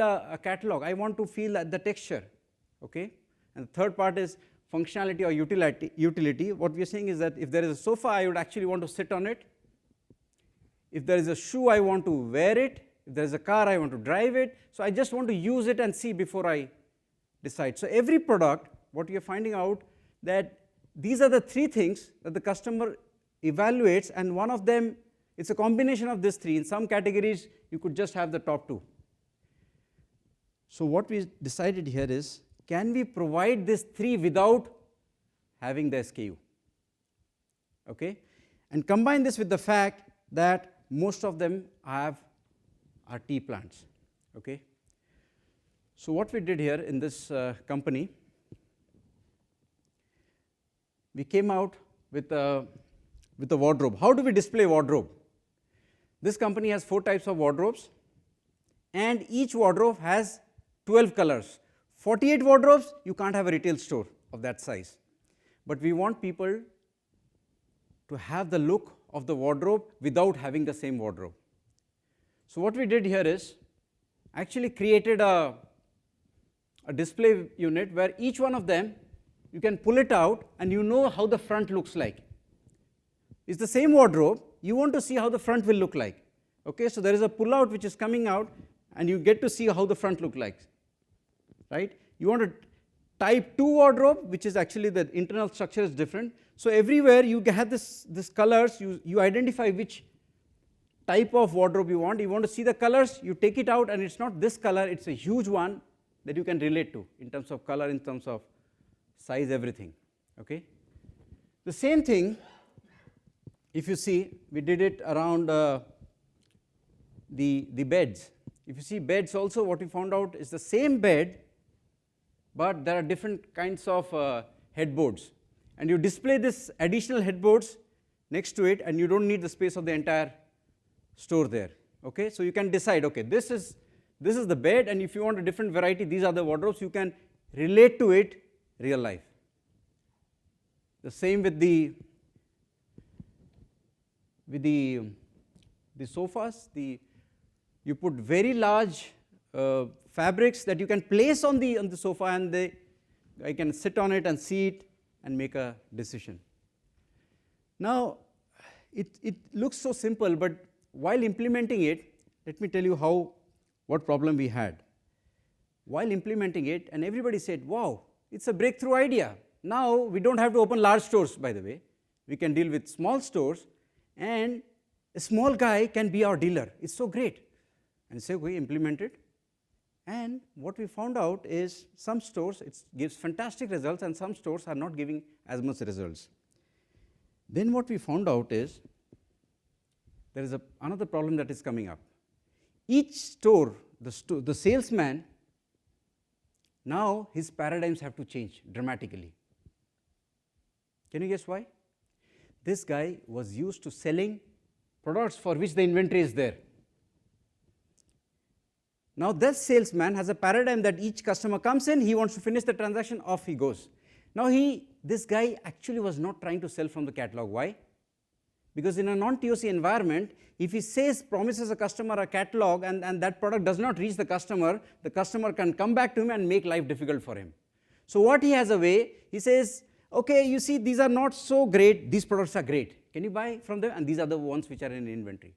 a catalog. I want to feel the texture. Okay? And the third part is functionality or utility. What we are saying is that if there is a sofa, I would actually want to sit on it. If there is a shoe, I want to wear it. If there is a car, I want to drive it. So I just want to use it and see before I decide. So every product, what we are finding out that these are the 3 things that the customer evaluates, and one of them, it's a combination of these 3. In some categories, you could just have the top 2. So what we decided here is, can we provide these 3 without having the SKU? Okay? And combine this with the fact that most of them are tea plants. Okay? So what we did here in this company, we came out with a wardrobe. How do we display wardrobe? This company has 4 types of wardrobes, and each wardrobe has 12 colors. 48 wardrobes, you can't have a retail store of that size. But we want people to have the look of the wardrobe without having the same wardrobe. So what we did here is actually created a display unit where each one of them, you can pull it out and you know how the front looks like. It's the same wardrobe, you want to see how the front will look like. Okay, so there is a pull out which is coming out and you get to see how the front look like. Right? You want a type 2 wardrobe, which is actually the internal structure is different. So everywhere you have this colors, you identify which type of wardrobe you want to see the colors, you take it out and it's not this color, it's a huge one that you can relate to in terms of color, in terms of size, everything. Okay? The same thing, if you see, we did it around the beds. If you see beds also, what we found out is the same bed, but there are different kinds of headboards. And you display this additional headboards next to it, and you don't need the space of the entire store there. Okay? So you can decide, okay, this is the bed, and if you want a different variety, these are the wardrobes, you can relate to it real life. The same with the sofas. You put very large fabrics that you can place on the sofa, and I can sit on it and see it and make a decision. Now it looks so simple, but while implementing it, let me tell you what problem we had. While implementing it, and everybody said, wow, it's a breakthrough idea. Now we don't have to open large stores, by the way. We can deal with small stores, and a small guy can be our dealer. It's so great. and say, okay, implement it. And what we found out is some stores it gives fantastic results and some stores are not giving as much results. Then what we found out is there is another problem that is coming up. Each store, the salesman, now his paradigms have to change dramatically. Can you guess why? This guy was used to selling products for which the inventory is there. Now this salesman has a paradigm that each customer comes in, he wants to finish the transaction, off he goes. Now this guy actually was not trying to sell from the catalog. Why? Because in a non-TOC environment, if he promises a customer a catalog and that product does not reach the customer can come back to him and make life difficult for him. So what he has a way, he says, okay, you see these are not so great, these products are great. Can you buy from them? And these are the ones which are in inventory.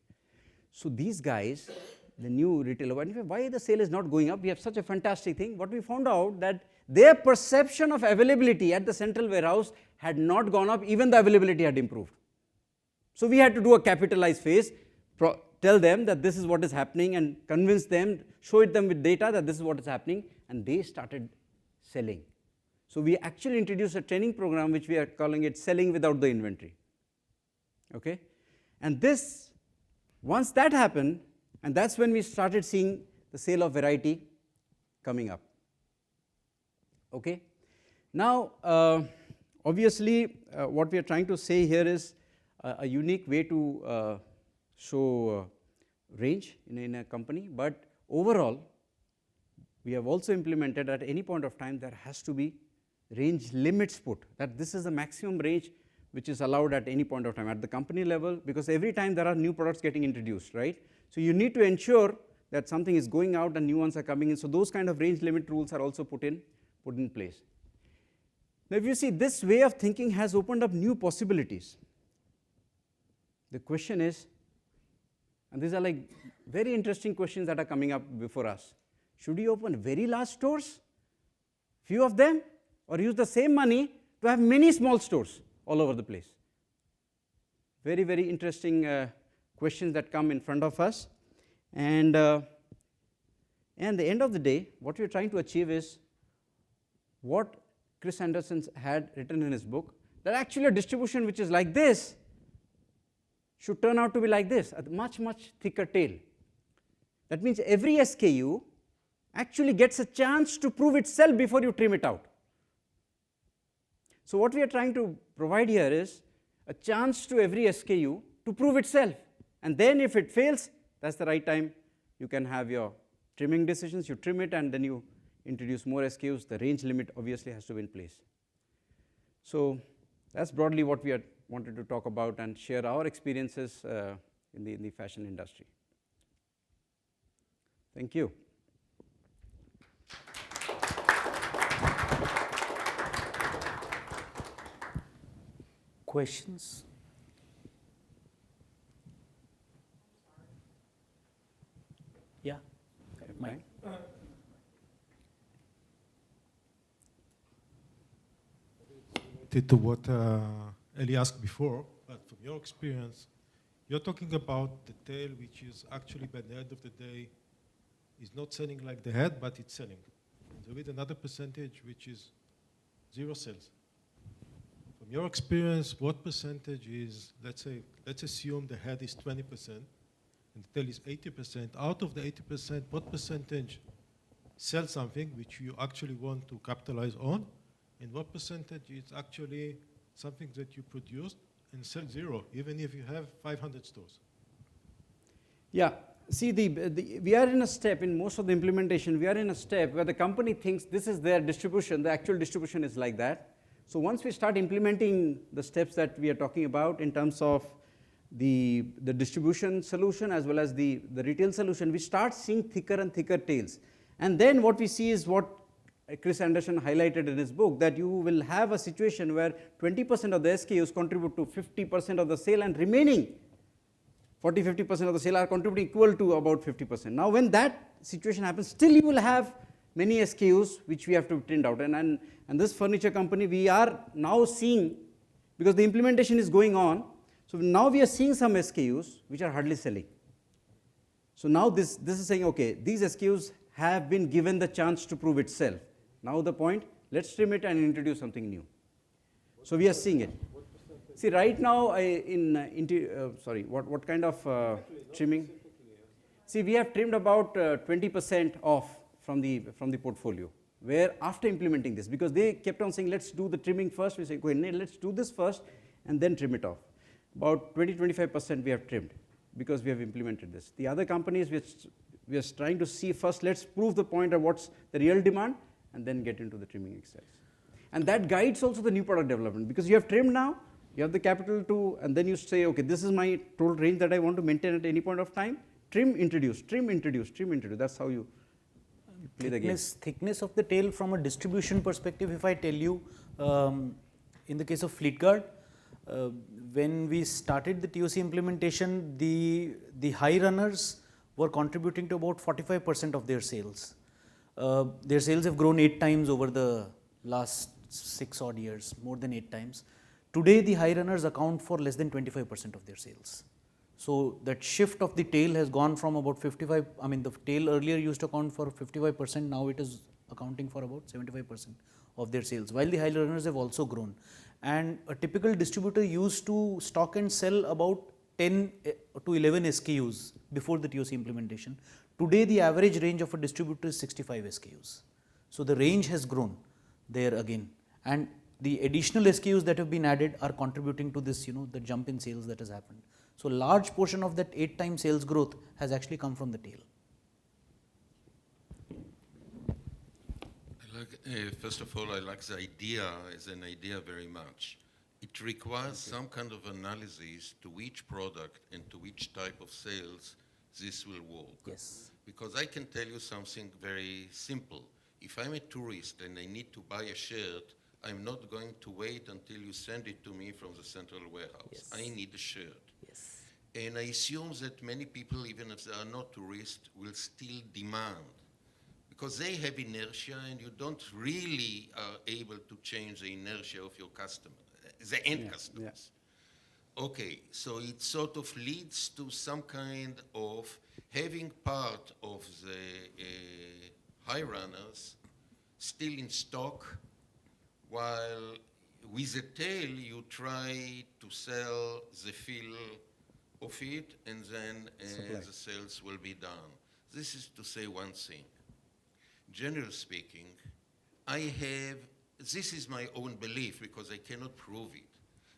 So these guys, the new retailer, why the sale is not going up? We have such a fantastic thing. What we found out that their perception of availability at the central warehouse had not gone up, even the availability had improved. So we had to do a capitalized phase, tell them that this is what is happening and convince them, show it them with data that this is what is happening, and they started selling. So we actually introduced a training program which we are calling it selling without the inventory. Okay? And this, once that happened, and that's when we started seeing the sale of variety coming up. Okay? Now, obviously, what we are trying to say here is a unique way to show range in a company, but overall, we have also implemented at any point of time there has to be range limits put, that this is the maximum range which is allowed at any point of time at the company level, because every time there are new products getting introduced, right? So you need to ensure that something is going out and new ones are coming in. So those kind of range limit rules are also put in place. Now if you see, this way of thinking has opened up new possibilities. The question is, and these are like very interesting questions that are coming up before us. Should you open very large stores, few of them, or use the same money to have many small stores all over the place? Very, very interesting questions that come in front of us. And at the end of the day, what we are trying to achieve is what Chris Anderson had written in his book, that actually a distribution which is like this should turn out to be like this, a much, much thicker tail. That means every SKU actually gets a chance to prove itself before you trim it out. So what we are trying to provide here is a chance to every SKU to prove itself, and then if it fails, that's the right time you can have your trimming decisions. You trim it and then you introduce more SKUs. The range limit obviously has to be in place. So that's broadly what we wanted to talk about and share our experiences in the fashion industry. Thank you. Questions? Yeah, Mike. To what Eli asked before, but from your experience, you're talking about the tail which is actually by the end of the day is not selling like the head, but it's selling. There is another percentage which is zero sales. From your experience, what percentage is, let's assume the head is 20% and the tail is 80%. Out of the 80%, what percentage sells something which you actually want to capitalize on? And what percentage is actually something that you produced and sell zero, even if you have 500 stores? Yeah, see, we are in a step, in most of the implementation, we are in a step where the company thinks this is their distribution, the actual distribution is like that. So once we start implementing the steps that we are talking about in terms of the distribution solution as well as the retail solution, we start seeing thicker and thicker tails. And then what we see is what Chris Anderson highlighted in his book, that you will have a situation where 20% of the SKUs contribute to 50% of the sale, and remaining 40–50% of the sale are contributing equal to about 50%. Now when that situation happens, still you will have many SKUs which we have to print out. And this furniture company, we are now seeing, because the implementation is going on, so now we are seeing some SKUs which are hardly selling. So now this is saying, okay, these SKUs have been given the chance to prove itself. Now the point, let's trim it and introduce something new. So we are seeing it. See, right now, what kind of trimming? See, we have trimmed about 20% off from the portfolio. Where after implementing this, because they kept on saying, let's do the trimming first. We say, go ahead, let's do this first, and then trim it off. About 20-25% we have trimmed because we have implemented this. The other companies, we are trying to see first, let's prove the point of what's the real demand, and then get into the trimming exercise. And that guides also the new product development, because you have trimmed now, you have the capital to, and then you say, okay, this is my total range that I want to maintain at any point of time. Trim, introduce, trim, introduce, trim, introduce. That's how you play the game. Thickness of the tail from a distribution perspective, if I tell you, in the case of FleetGuard, when we started the TOC implementation, the high runners were contributing to about 45% of their sales. Their sales have grown 8 times over the last 6 odd years, more than 8 times. Today, the high runners account for less than 25% of their sales. So that shift of the tail has gone from about 55, I mean the tail earlier used to account for 55%, now it is accounting for about 75% of their sales, while the high runners have also grown. And a typical distributor used to stock and sell about 10 to 11 SKUs before the TOC implementation. Today the average range of a distributor is 65 SKUs. So the range has grown there again, and the additional SKUs that have been added are contributing to this, the jump in sales that has happened. So large portion of that 8 times sales growth has actually come from the tail. First of all, I like the idea as an idea very much. It requires some kind of analysis to which product and to which type of sales this will work. Yes. Because I can tell you something very simple. If I'm a tourist and I need to buy a shirt, I'm not going to wait until you send it to me from the central warehouse. Yes. I need a shirt. Yes. And I assume that many people, even if they are not tourists, will still demand, because they have inertia and you don't really are able to change the inertia of your customer, the end customers. Okay, so it sort of leads to some kind of having part of the high runners still in stock, while with the tail you try to sell the fill of it, and then the sales will be done. This is to say one thing. Generally speaking, this is my own belief because I cannot prove it,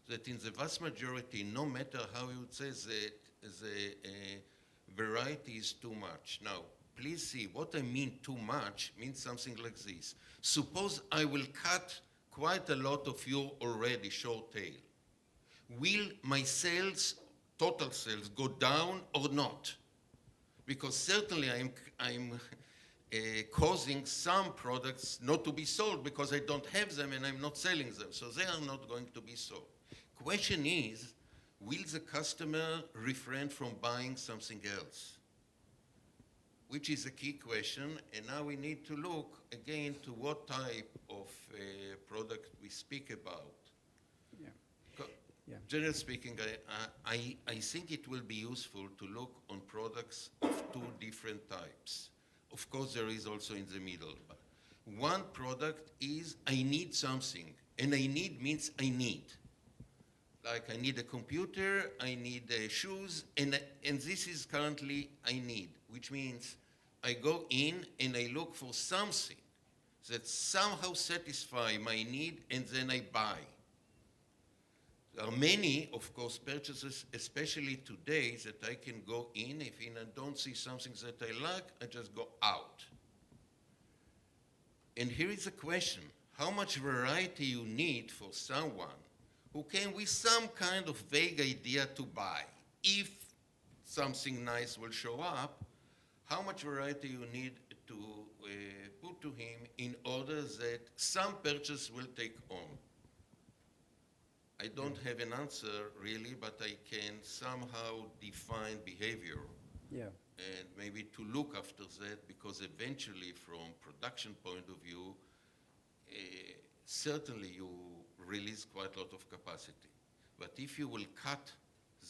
that in the vast majority, no matter how you would say that the variety is too much. Now, please see, what I mean too much means something like this. Suppose I will cut quite a lot of your already short tail. Will my sales, total sales, go down or not? Because certainly I'm causing some products not to be sold because I don't have them and I'm not selling them, so they are not going to be sold. Question is, will the customer refrain from buying something else? Which is a key question, and now we need to look again to what type of product we speak about. Generally speaking, I think it will be useful to look on products of 2 different types. Of course, there is also in the middle. But one product is I need something, and I need means I need. Like I need a computer, I need shoes, and this is currently I need, which means I go in and I look for something that somehow satisfies my need, and then I buy. There are many, of course, purchases, especially today, that I can go in. If I don't see something that I like, I just go out. And here is a question. How much variety you need for someone who came with some kind of vague idea to buy? If something nice will show up, how much variety you need to put to him in order that some purchase will take on? I don't have an answer really, but I can somehow define behavior. And maybe to look after that, because eventually from production point of view, certainly you release quite a lot of capacity. But if you will cut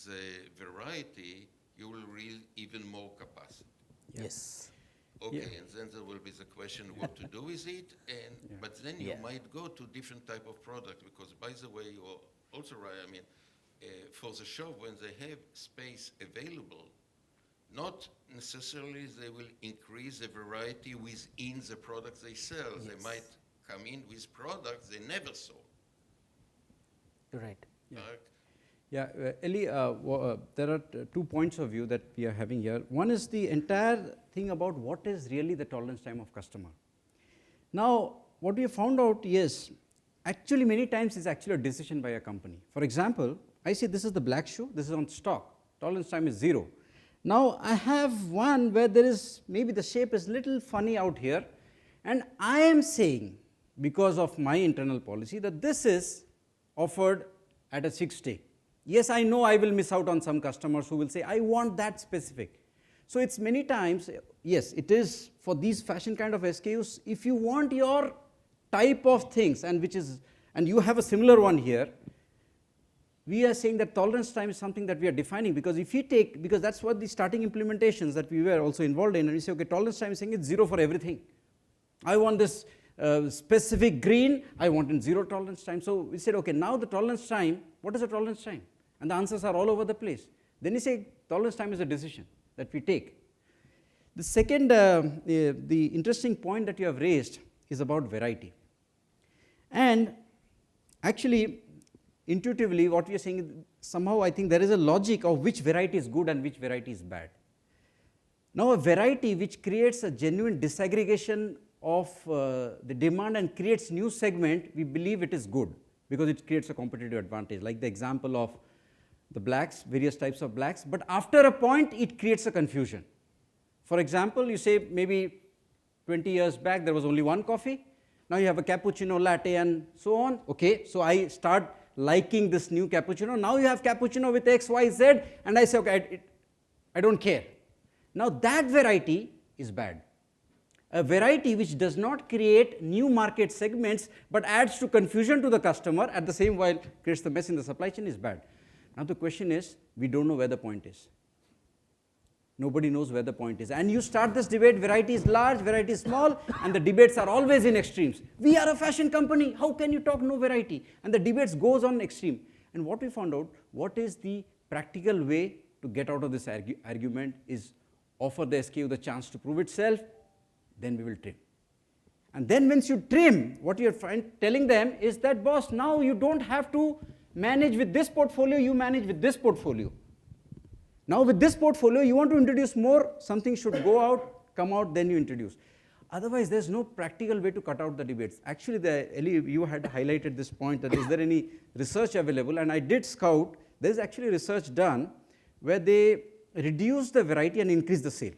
the variety, you will reach even more capacity. Yes. Okay, and then there will be the question what to do with it, and but then you Yeah. might go to different type of product because, by the way, you're also right. I mean, for the shop when they have space available, not necessarily they will increase the variety within the products they sell. They Yes. might come in with products they never saw. Right. Correct? Yeah, Eli, there are 2 points of view that we are having here. One is the entire thing about what is really the tolerance time of customer. Now, what we have found out is, actually many times it's actually a decision by a company. For example, I say this is the black shoe, this is on stock, tolerance time is 0. Now, I have one where there is, maybe the shape is little funny out here, and I am saying, because of my internal policy, that this is offered at a 6-day. Yes, I know I will miss out on some customers who will say, I want that specific. So it's many times, yes, it is for these fashion kind of SKUs, if you want your type of things, and which is, and you have a similar one here, we are saying that tolerance time is something that we are defining, because if you take, because that's what the starting implementations that we were also involved in, and we say, okay, tolerance time is saying it's 0 for everything. I want this specific green, I want in 0 tolerance time. So we said, okay, now the tolerance time, what is the tolerance time? And the answers are all over the place. Then you say tolerance time is a decision that we take. The second, the interesting point that you have raised is about variety. And actually, intuitively, what we are saying is somehow I think there is a logic of which variety is good and which variety is bad. Now, a variety which creates a genuine disaggregation of the demand and creates new segment, we believe it is good because it creates a competitive advantage, like the example of the blacks, various types of blacks, but after a point it creates a confusion. For example, you say maybe 20 years back there was only one coffee, now you have a cappuccino, latte and so on. Okay, so I start liking this new cappuccino, now you have cappuccino with X, Y, Z, and I say, okay, I don't care. Now that variety is bad. A variety which does not create new market segments but adds to confusion to the customer at the same while creates the mess in the supply chain is bad. Now the question is, we don't know where the point is. Nobody knows where the point is. And you start this debate, variety is large, variety is small, and the debates are always in extremes. We are a fashion company, how can you talk no variety? And the debates goes on extreme. And what we found out, what is the practical way to get out of this argument is offer the SKU the chance to prove itself, then we will trim. And then once you trim, what you are telling them is that, boss, now you don't have to manage with this portfolio, you manage with this portfolio. Now with this portfolio, you want to introduce more, something should go out, come out, then you introduce. Otherwise, there's no practical way to cut out the debates. Actually, Eli, you had highlighted this point that is there any research available, and I did scout, there's actually research done where they reduce the variety and increase the sale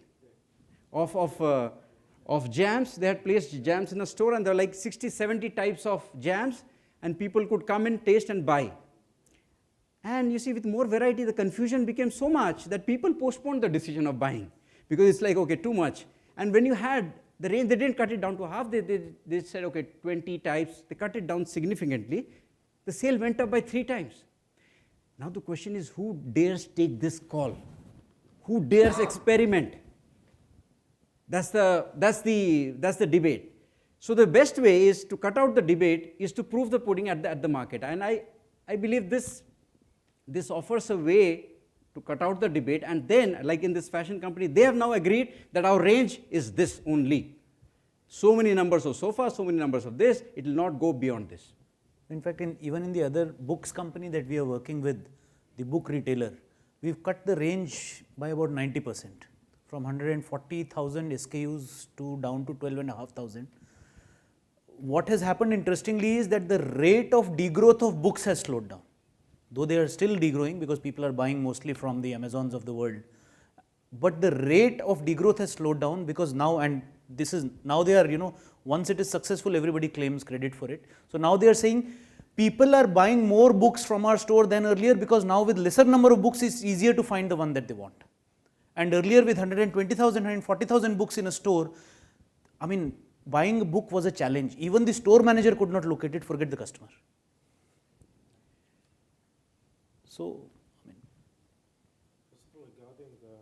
of jams. They had placed jams in a store and there were like 60, 70 types of jams and people could come in, taste and buy. And you see, with more variety, the confusion became so much that people postponed the decision of buying because it's like, okay, too much. And when you had the range, they didn't cut it down to half, they said, okay, 20 types, they cut it down significantly. The sale went up by 3 times. Now the question is, who dares take this call? Who dares experiment? That's the debate. So the best way is to cut out the debate is to prove the pudding at the market. And I believe this offers a way to cut out the debate, and then like in this fashion company, they have now agreed that our range is this only. So many numbers of sofa, so many numbers of this, it will not go beyond this. In fact, even in the other books company that we are working with, the book retailer, we've cut the range by about 90%, from 140,000 SKUs to down to 12,500. What has happened interestingly is that the rate of degrowth of books has slowed down, though they are still degrowing because people are buying mostly from the Amazons of the world. But the rate of degrowth has slowed down because now, and this is, now they are, once it is successful, everybody claims credit for it. So now they are saying people are buying more books from our store than earlier because now with lesser number of books, it's easier to find the one that they want. And earlier with 120,000, 140,000 books in a store, I mean, buying a book was a challenge. Even the store manager could not locate it, forget the customer. So, I mean. regarding the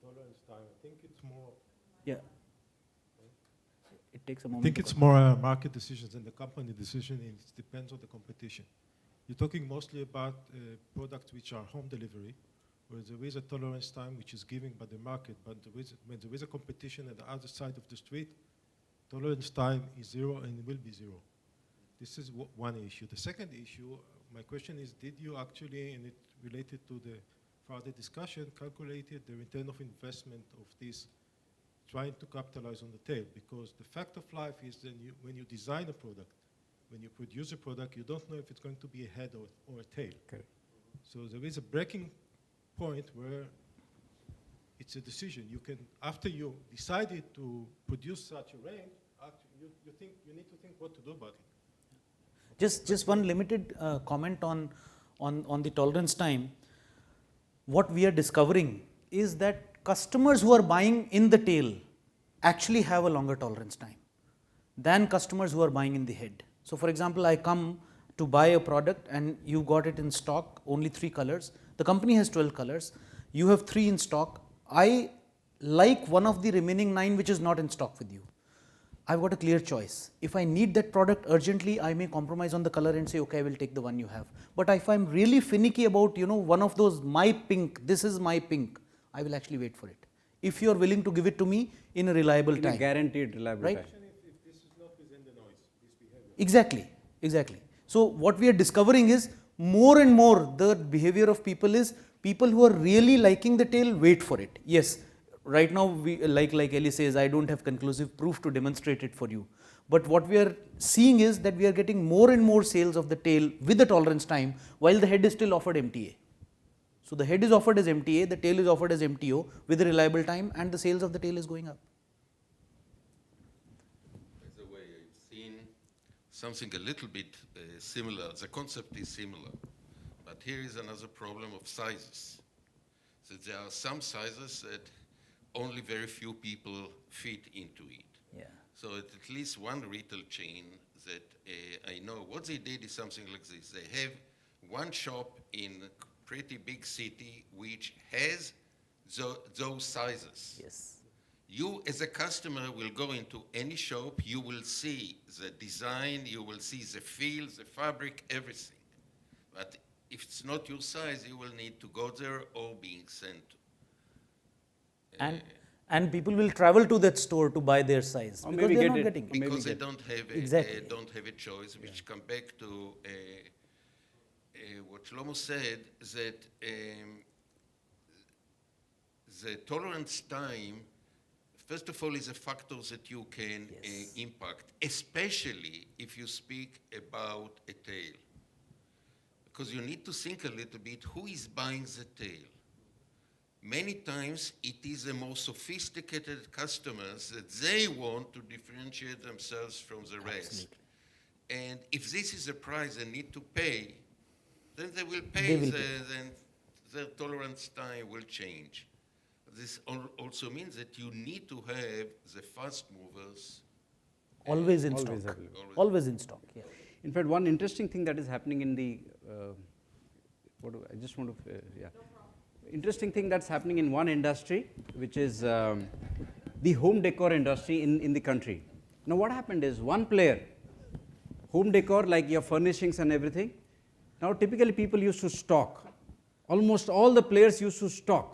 tolerance time. I think it's more. Yeah. It takes a I moment. think to it's come. more market decisions than the company decision. It depends on the competition. You're talking mostly about products which are home delivery, where there is a tolerance time which is given by the market, but when there is a competition at the other side of the street, tolerance time is zero and will be zero. This is one issue. The second issue, my question is, did you actually, and it related to the further discussion, calculated the return of investment of this trying to capitalize on the tail? Because the fact of life is that when you design a product, when you produce a product, you don't know if it's going to be a head or a tail. Okay. So there is a breaking point where it's a decision. You can, after you decided to produce such a range, actually you need to think what to do about it. Just one limited comment on the tolerance time. What we are discovering is that customers who are buying in the tail actually have a longer tolerance time than customers who are buying in the head. So, for example, I come to buy a product and you got it in stock, only 3 colors. The company has 12 colors. You have 3 in stock. I like one of the remaining 9 which is not in stock with you. I've got a clear choice. If I need that product urgently, I may compromise on the color and say, okay, I will take the one you have. But if I'm really finicky about, one of those, my pink, this is my pink, I will actually wait for it. If you are willing to give it to me in a reliable time. In a guaranteed reliable Right? time. If this is not within the noise, this behavior. Exactly. So, what we are discovering is more and more the behavior of people is people who are really liking the tail wait for it. Yes, right now we like Ellie says, I don't have conclusive proof to demonstrate it for you. But what we are seeing is that we are getting more and more sales of the tail with the tolerance time while the head is still offered MTA. So, the head is offered as MTA, the tail is offered as MTO with a reliable time and the sales of the tail is going up. By the way, I've seen something a little bit similar. The concept is similar, but here is another problem of sizes. So there are some sizes that only very few people fit into it. Yeah. So at least one retail chain that I know, what they did is something like this. They have one shop in a pretty big city which has those sizes. Yes. You as a customer will go into any shop, you will see the design, you will see the feel, the fabric, everything. But if it's not your size, you will need to go there or being sent. And people will travel to that store to buy their size Or because maybe they are get not it. getting it. Because they don't have a, Exactly. don't have a choice, which come back to what Shlomo said, that the tolerance time, first of all, is a factor that you can Yes. impact, especially if you speak about a tail. Because you need to think a little bit, who is buying the tail? Many times it is the more sophisticated customers that they want to differentiate themselves from the rest. Absolutely. And if this is the price they need to pay, then they will They pay, will then their tolerance time will change. This also means that you need to have the fast movers. Always in Always stock. available. Always in stock. Yeah. In fact, one interesting thing that is happening in the, interesting thing that's happening in one industry, which is the home decor industry in the country. Now, what happened is one player, home decor like your furnishings and everything. Now, typically people used to stock. Almost all the players used to stock.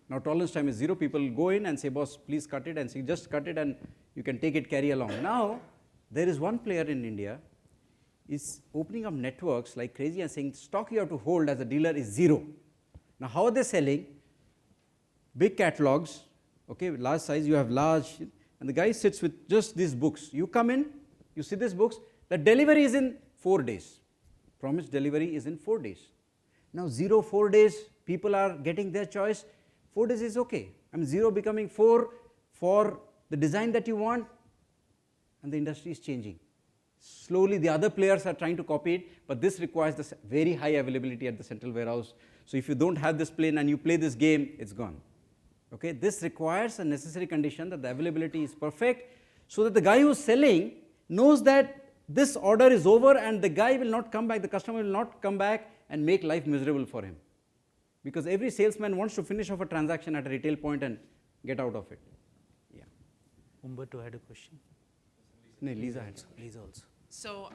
Now, tolerance time is 0. People go in and say, boss, please cut it, and say, just cut it and you can take it, carry along. Now, there is one player in India is opening up networks like crazy and saying stock you have to hold as a dealer is 0. Now, how are they selling? Big catalogs, okay, large size, you have large, and the guy sits with just these books. You come in, you see these books, the delivery is in 4 days. Promised delivery is in 4 days. Now, 0, 4 days, people are getting their choice. 4 days is okay. I mean, 0 becoming 4 for the design that you want, and the industry is changing. Slowly, the other players are trying to copy it, but this requires this very high availability at the central warehouse. So, if you don't have this plane and you play this game, it's gone. Okay? This requires a necessary condition that the availability is perfect, so that the guy who's selling knows that this order is over and the guy will not come back, the customer will not come back and make life miserable for him. because every salesman wants to finish off a transaction at a retail point and get out of it. Yeah. Umberto had a question. No, Lisa had. Lisa also. So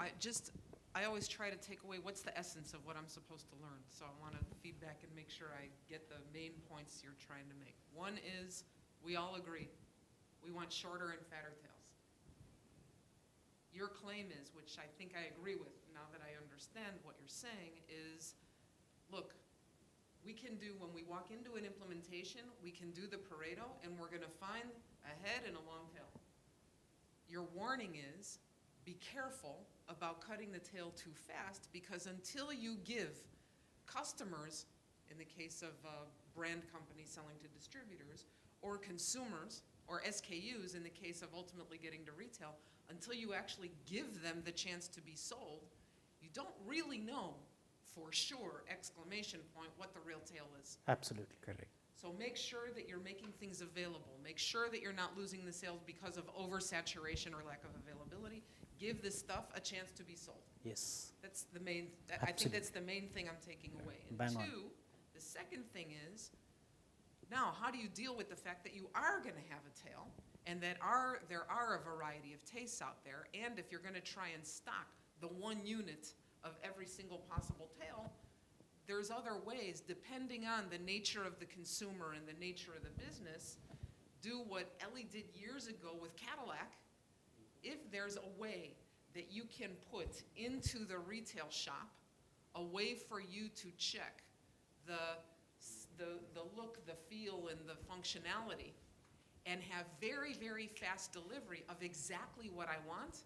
I always try to take away what's the essence of what I'm supposed to learn. So I want to feedback and make sure I get the main points you're trying to make. One is, we all agree, we want shorter and fatter tails. Your claim is, which I think I agree with now that I understand what you're saying, is, look, we can do, when we walk into an implementation, we can do the Pareto and we're gonna find a head and a long tail. Your warning is, be careful about cutting the tail too fast, because until you give customers, in the case of a brand company selling to distributors, or consumers, or SKUs in the case of ultimately getting to retail, until you actually give them the chance to be sold, you don't really know for sure, exclamation point, what the real tail is. Absolutely. Correct. So make sure that you're making things available. Make sure that you're not losing the sales because of oversaturation or lack of availability. Give this stuff a chance to be sold. Yes. That's the main, I think that's the main thing I'm taking away. And Bang on. two, the second thing is, now how do you deal with the fact that you are gonna have a tail, and that there are a variety of tastes out there, and if you're gonna try and stock the one unit of every single possible tail, there's other ways, depending on the nature of the consumer and the nature of the business. Do what Ellie did years ago with Cadillac. If there's a way that you can put into the retail shop a way for you to check the look, the feel, and the functionality, and have very, very fast delivery of exactly what I want,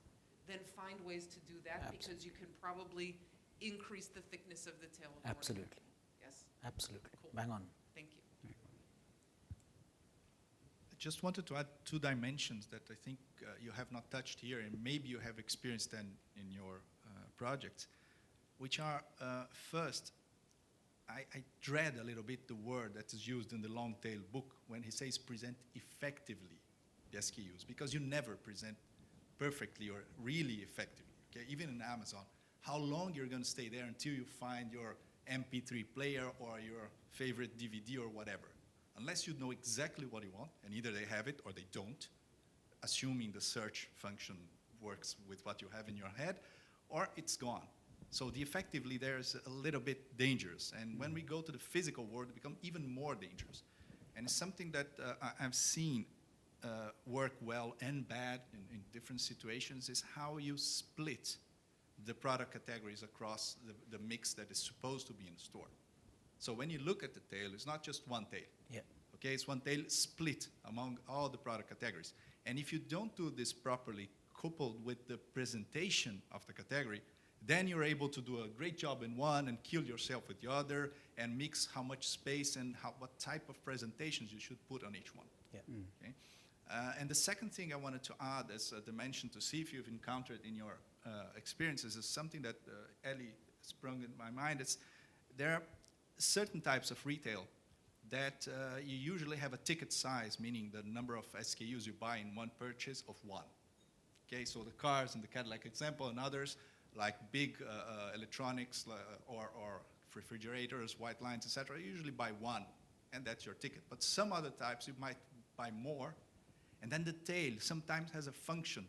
then find ways to do that, because you can probably increase the thickness of the tail. Absolutely. Yes, Absolutely. Cool. Bang on. thank you. I just wanted to add two dimensions that I think you have not touched here, and maybe you have experienced them in your projects, which are, first, I dread a little bit the word that is used in the long tail book when he says present effectively the SKUs, because you never present perfectly or really effectively, okay? Even in Amazon, how long you're gonna stay there until you find your MP3 player or your favorite DVD or whatever. Unless you know exactly what you want, and either they have it or they don't, assuming the search function works with what you have in your head, or it's gone. So the effectively there is a little bit dangerous. And when we go to the physical world, it becomes even more dangerous. And it's something that I've seen work well and bad in different situations, is how you split the product categories across the mix that is supposed to be in the store. So when you look at the tail, it's not just one tail. Yeah. Okay, it's one tail split among all the product categories. And if you don't do this properly, coupled with the presentation of the category, then you're able to do a great job in one and kill yourself with the other, and mix how much space and what type of presentations you should put on each one. Yeah. Okay? And the second thing I wanted to add as a dimension to see if you've encountered in your experiences is something that Ellie sprung in my mind. It's there are certain types of retail that you usually have a ticket size, meaning the number of SKUs you buy in one purchase of one. Okay, so the cars and the Cadillac example, and others like big electronics or refrigerators, white lines, etc. You usually buy one, and that's your ticket. But some other types you might buy more, and then the tail sometimes has a function,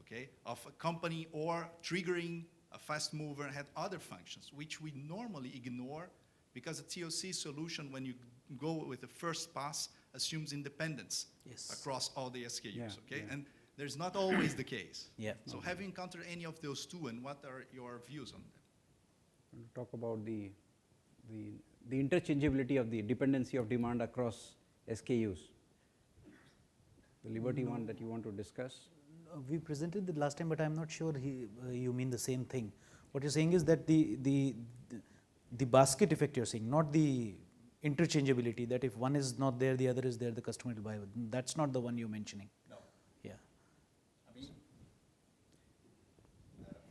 okay, of a company or triggering a fast mover and had other functions, which we normally ignore because a TOC solution, when you go with the first pass, assumes independence across all the SKUs, okay? And there's not always the case. Yeah. So have you encountered any of those two, and what are your views on that? We'll talk about the interchangeability of the dependency of demand across SKUs. The Liberty one that you want to discuss? We presented it last time, but I'm not sure you mean the same thing. What you're saying is that the basket effect you're saying, not the interchangeability, that if one is not there, the other is there, the customer will buy it. That's not the one you're mentioning. No. Yeah. I mean,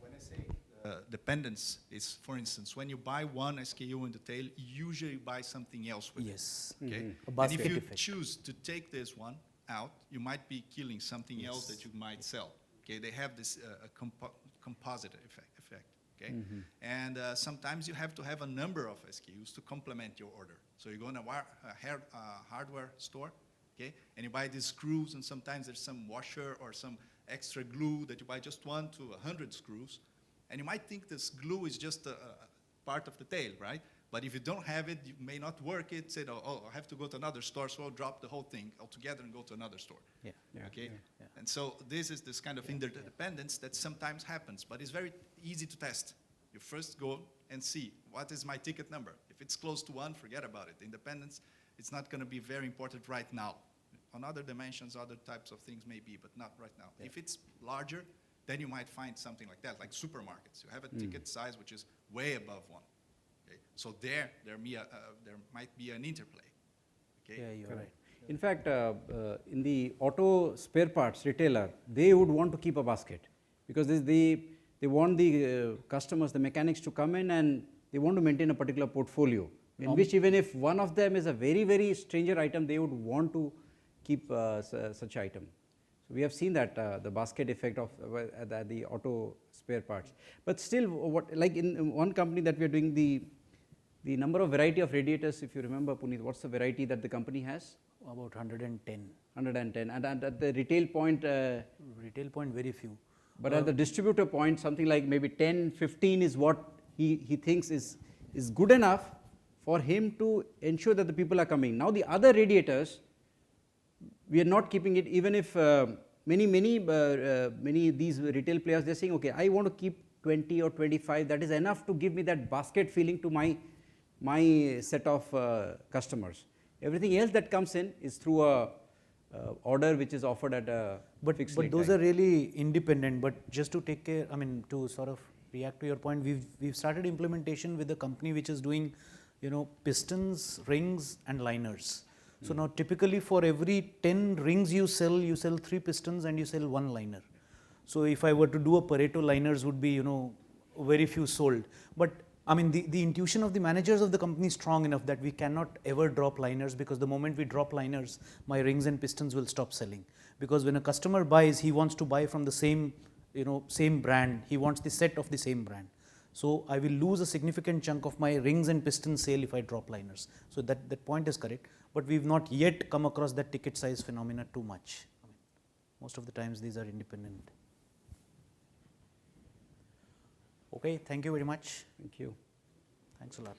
when I say dependence is, for instance, when you buy one SKU in the tail, you usually buy something else with Yes. it. Okay? Mm-hmm. A And basket if you effect. choose to take this one out, you might be killing something else that you might sell. Okay, they have this composite effect. okay? And sometimes you have to have a number of SKUs to complement your order. So you go in a hardware store, okay, and you buy these screws, and sometimes there's some washer or some extra glue that you buy just 1 to 100 screws, and you might think this glue is just a part of the tail, right? But if you don't have it, you may not work it, say, oh, I have to go to another store, so I'll drop the whole thing altogether and go to another store. Yeah. Okay? And so this is this kind of interdependence that sometimes happens, but it's very easy to test. You first go and see, what is my ticket number? If it's close to 1, forget about it. Independence, it's not going to be very important right now. On other dimensions, other types of things may be, but not right now. If it's larger, then you might find something like that, like supermarkets. You have a ticket size which is way above 1. Okay? So there might be an interplay. Okay? Yeah, you're right. In fact, in the auto spare parts retailer, they would want to keep a basket because they want the customers, the mechanics to come in and they want to maintain a particular portfolio in which even if one of them is a very, very stranger item, they would want to keep such item. So we have seen that the basket effect of the auto spare parts. But still, like in one company that we are doing the number of variety of radiators, if you remember, Puneet, what's the variety that the company has? About 110. 110, and at the retail point? Retail point, very few. But at the distributor point, something like maybe 10, 15 is what he thinks is good enough for him to ensure that the people are coming. Now the other radiators, we are not keeping it, even if many these retail players, they are saying, okay, I want to keep 20 or 25, that is enough to give me that basket feeling to my set of customers. Everything else that comes in is through a order which is offered at a fixed But lead those time. are really independent. But just to take care, I mean, to sort of react to your point, we've started implementation with a company which is doing, pistons, rings, and liners. So now typically for every 10 rings you sell 3 pistons and you sell 1 liner. So if I were to do a Pareto, liners would be, very few sold. But I mean, the intuition of the managers of the company is strong enough that we cannot ever drop liners, because the moment we drop liners, my rings and pistons will stop selling. Because when a customer buys, he wants to buy from the same, same brand. He wants the set of the same brand. So I will lose a significant chunk of my rings and piston sale if I drop liners. So that point is correct. But we've not yet come across that ticket size phenomena too much. I mean, most of the times these are independent. Okay, thank you very much. Thank you. Thanks a lot.